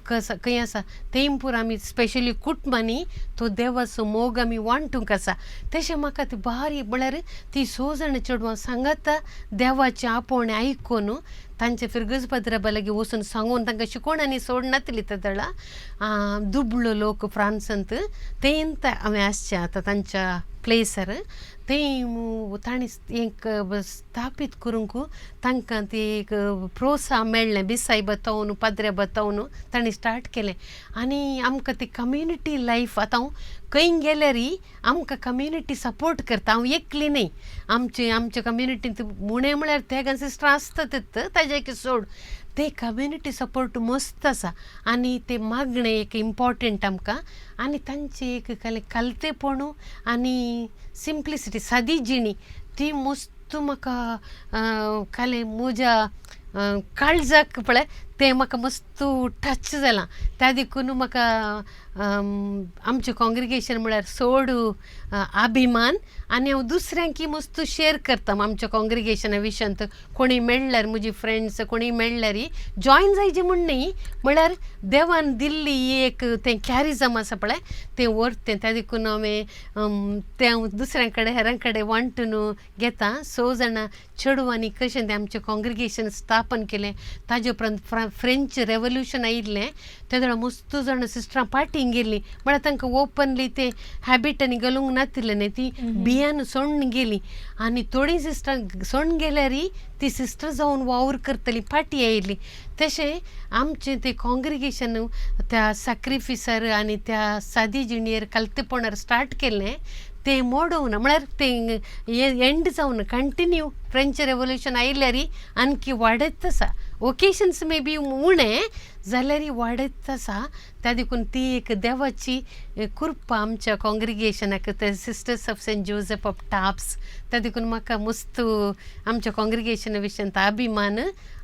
खंय आसा थंय पुरो आमी स्पेशली कुटुंबांनी तो देवाचो मोग आमी वांटूंक आसा तशें म्हाका ती बारी म्हळ्यार ती 6 जाणां चेडवां सांगता देवाचें आपोवणें आयकून तांचे फिरगजभद्राबा लागीं वचून सांगून तांकां शिकोवणांनी सोडनातली त्या दळा दुबळो लोक फ्रांसांत थंय हांवें आसचें आतां तांच्या प्लेसार थंय तांणी एक स्थापीत करूंक तांकां ती एक प्रोत्साहन मेळ्ळें बिसाय बतावन पाद्रे बतावन तांणी स्टार्ट केलें आनी आमकां ती कम्युनिटी लायफ आतां हांव खंय गेल्यारय आमकां कम्युनिटी सपोर्ट करता हांव एकली न्ही आमचे कम्युनिटींत मुणे म्हळ्यार ते सिस्टर आसतातच ताजे एक सोड ते कम्युनिटी सपोर्ट मस्त आसा आनी ते मागणें एक इम्पॉर्टंट आमकां आनी तांची एक कलतेपणू आनी सिंप्लिसिटी सादी जिणी ती मस्त म्हाका काले म्हज्या काळजाक पळय तें म्हाका मस्त टच जालां त्या देखून म्हाका आमचें कॉंग्रिगेशन म्हळ्यार सोड अभिमान आनी हांव दुसऱ्यांकी मस्त शेअर करता आमच्या कॉंग्रिगेशना विशयांत कोणी मेळ्ळ्यार म्हजी फ्रेंड्स कोणी मेळ्ळ्यार जॉयन जायचें म्हण न्ही म्हळ्यार देवान दिल्ली एक तें कॅरिजम आसा पळय तें व्हरतें त्या देखून हांवें तें हांव दुसऱ्यां कडेन हेरां कडेन वांटून घेता 6 जाणां चेडवांनी कशें तें आमचें कॉंग्रिगेशन स्थापन केलें ताजे उपरांत फ्रेंच रेवल्युशन आयिल्लें त्या वेळार मस्त जाणां सिस्टरां पार्टींक गेलीं म्हळ्यार तांकां ओपनली ते हॅबिटांनी घालूंक नातिल्लें न्ही ती बियान सोडून गेलीं आनी थोडीं सिस्टर सोडून गेल्यारय ती सिस्टर जावन वावर करतली पार्टी आयिल्ली तशें आमचें तें कॉंग्रिगेशन त्या सॅक्रिफिसार आनी त्या सादी जिणेर कलतेपणार स्टार्ट केल्लें तें मोडून म्हळ्यार तें एंड जावन कंटिन्यू फ्रेंच रेवल्युशन आयिल्ल्यारय आणकी वाडत आसा ओकेशन्स मे बी उणें जाल्यारय वाडत आसा त्या देखून ती एक देवाची कृपा आमच्या कॉंग्रिगेशनाक ते sisters of Saint Joseph of Tarbes त्या देखून म्हाका मस्त आमच्या कॉंग्रिगेशना विशयांत अभिमान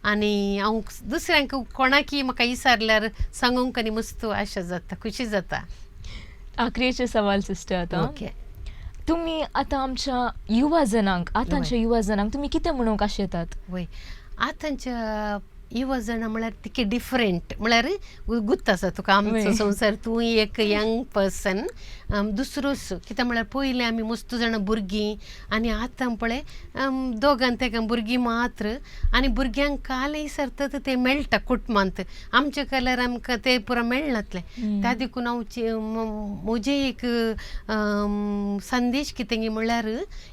आनी हांव दुसऱ्यांक कोणाकी म्हाका विचारल्यार सांगूंक आनी मस्त आशा जाता खुशी जाता आखरेचे सवाल सिस्टर आतां ओके तुम्ही आता आमच्या युवा जनांक आतांच्या युवा जनांक तुम्ही कितें म्हणूंक आशेतात वय आतांच्या युवा जाणां म्हळ्यार तिके डिफरंट म्हळ्यार गुत्त आसा तुका आमचो संवसार तूं एक यंग पर्सन दुसरोच कित्याक म्हळ्यार पयलीं आमी मस्त जाणां भुरगीं आनी आतां पळय दोगां तेगां भुरगीं मात्र आनी भुरग्यांक काल विसरतात तें मेळटा कुटुंबांत आमच्या काल्यार आमकां तें पुरो मेळनातलें त्या देखून हांव म्हजें एक संदेश कितें म्हळ्यार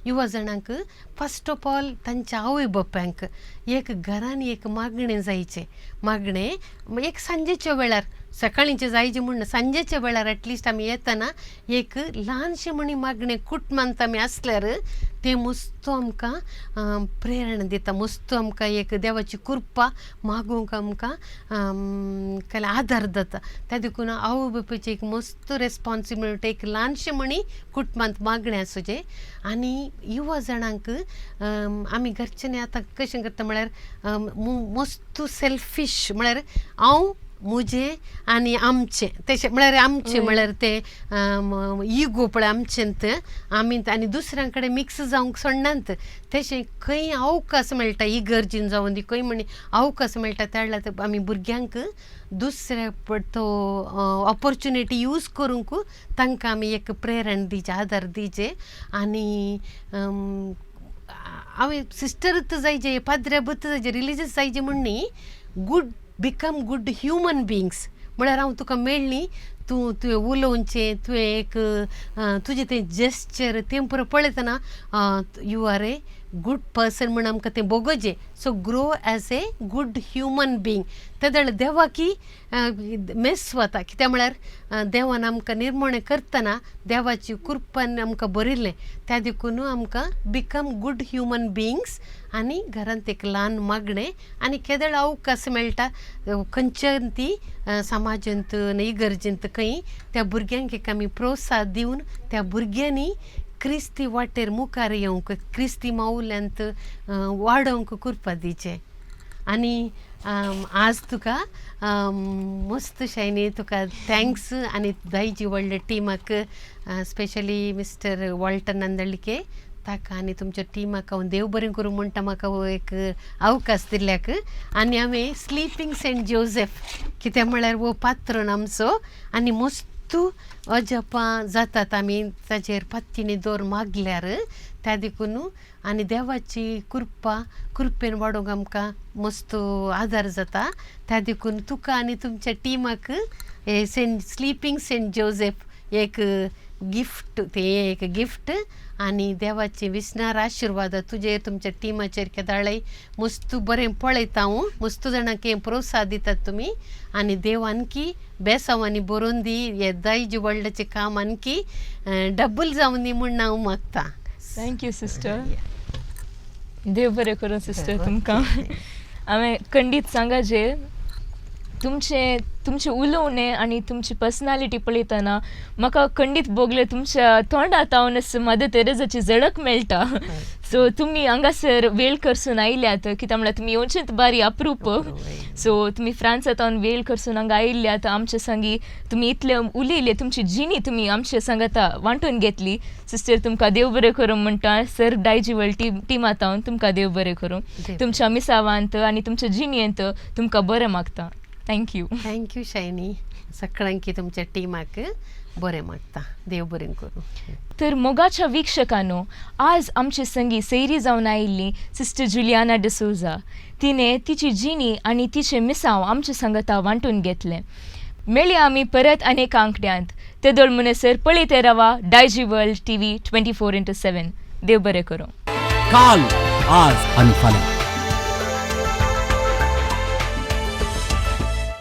युवा जाणांक फस्ट ऑफ ऑल तांच्या आवय बापायंक एक घरान एक मागणें जायचें मागणें एक सांजेच्या वेळार सकाळींचें जायचें म्हण सांजेच्या वेळार एटलिस्ट आमी येतना एक ल्हानशें म्हणी मागणें कुटुंबांत आमी आसल्यार तें मस्त आमकां प्रेरणा दिता मस्त आमकां एक देवाची कृपा मागूंक आमकां आदार जाता त्या देखून आवय बापायची एक मस्त रेस्पॉन्सिबिलिटी एक ल्हानशें म्हणी कुटुंबांत मागणें आसचें आनी युवा जाणांक आमी घरच्यांनी आतां कशें करता म्हळ्यार मस्त सेल्फीश म्हळ्यार हांव म्हजें आनी आमचें तशें म्हळ्यार आमचें म्हळ्यार तें इगो पळय आमचेंत आमी आनी दुसऱ्यां कडेन मिक्स जावंक सोडनात तशें खंय अवकाश मेळटा इगर्जीन जावन दी खंय म्हणी अवकाश मेळटा त्या वेळार आमी भुरग्यांक दुसऱ्या तो ऑपॉर्च्युनिटी यूज करूंक तांकां आमी एक प्रेरणा दिवचें आदार दिवचें आनी हांवें सिस्टरूच जायचे पाद्र्याबूत जायचे रिलिजियस जायचे म्हण न्ही गूड बिकम गूड ह्युमन बिंग्स म्हळ्यार हांव तुका मेळ्ळी तूं तुवें उलोवचें तुवें एक तुजें तें जेस्चर तें पुरो पळयतना you are a good person म्हण आमकां तें बोगोजें. So grow as a good human being. तेदळ देवाकी मेस वता कित्याक म्हळ्यार देवान आमकां निर्मणे करतना देवाची कृपान आमकां बरयल्लें त्या देखून आमकां बिकम गूड ह्युमन बिंग्स. आनी घरांत एक ल्हान मागणें आनी केदळ अवकाश मेळटा खंयच्यान ती समाजांत इगर्जेंत खंय त्या भुरग्यांक एक आमी प्रोत्साह दिवन त्या भुरग्यांनी क्रिस्ती वाटेर मुखार येवंक क्रिस्ती मावल्यांत वाडोवंक कृपा दिचें. आनी आज तुका मस्त शायनी तुका थँक्स आनी दायजी व्हडल्या टिमाक स्पेशली मिस्टर वॉल्टर नांदळीके ताका आनी तुमच्या टिमाक हांव देव बरें करूं म्हणटा म्हाका हो एक अवकाश दिल्ल्याक. आनी हांवें स्लीपिंग सेंट जोसेफ कित्याक म्हळ्यार वो पात्रोन आमचो आनी मस्त अजपां जातात आमी ताचेर पत्तीनी दोर मागल्यार त्या देखून आनी देवाची कृपेन वाडोवंक आमकां मस्त आदार जाता. त्या देखून तुका आनी तुमच्या टिमाक हे स्लीपिंग सेंट जोसेफ एक गिफ्ट ते एक गिफ्ट आनी देवाचे विस्नार आशिर्वाद तुजेर तुमच्या टिमाचेर केदाळय मस्त बरें पळयता हांव. मस्त जाणांक हें प्रोत्साह दितात तुमी आनी देव आणकी बेसांवांनी बरोवन दी. हे दायज व्हडलेचें काम आणकी डबल जावन दी म्हूण हांव मागतां. Thank you sister. देव बरें करूं सिस्टर तुमकां. हांवें खंडीत सांगा जे तुमचे उलोवणे आनी तुमची पर्सनॅलिटी पळयतना म्हाका खंडीत बोगले तुमच्या तोंडात हांव मदर तेरेजाची झळक मेळटा. सो तुमी हांगासर वेळ करसून आयल्यात कित्याक म्हळ्यार तुमी येवचेंच बारी अप्रूप. सो तुमी फ्रांसांत वेळ करसून हांगा आयल्यात आमचे संगी तुमी इतले उलयले तुमची जिणी तुमी आमचे सांगाता वांटून घेतली. सिस्टर तुमकां देव बरें करूं म्हणटा. सर दायजी व्हडली टिमात हांव तुमकां देव बरें करूं. तुमच्या मिसावांत आनी तुमच्या जिणयेंत तुमकां बरें मागता. थँक्यू. Thank you shiny. सगळ्यांकी तुमच्या टिमाक बरें मागता. देव बरें करूं. तर मोगाच्या वीक्षकांनो आज आमची संगी सैरी जावन आयिल्ली सिस्टर जुलियाना डिसोजा. तिने तिची जिणी आनी तिचे मिसांव आमचे सांगता वांटून घेतले. मेळया आमी परत अनेक आंकड्यांत. तेदोळ म्हणसर पळयते रावा दायजी वर्ल्ड TV 24/7. देव बरें करूं. काल आज आणि फाल्यां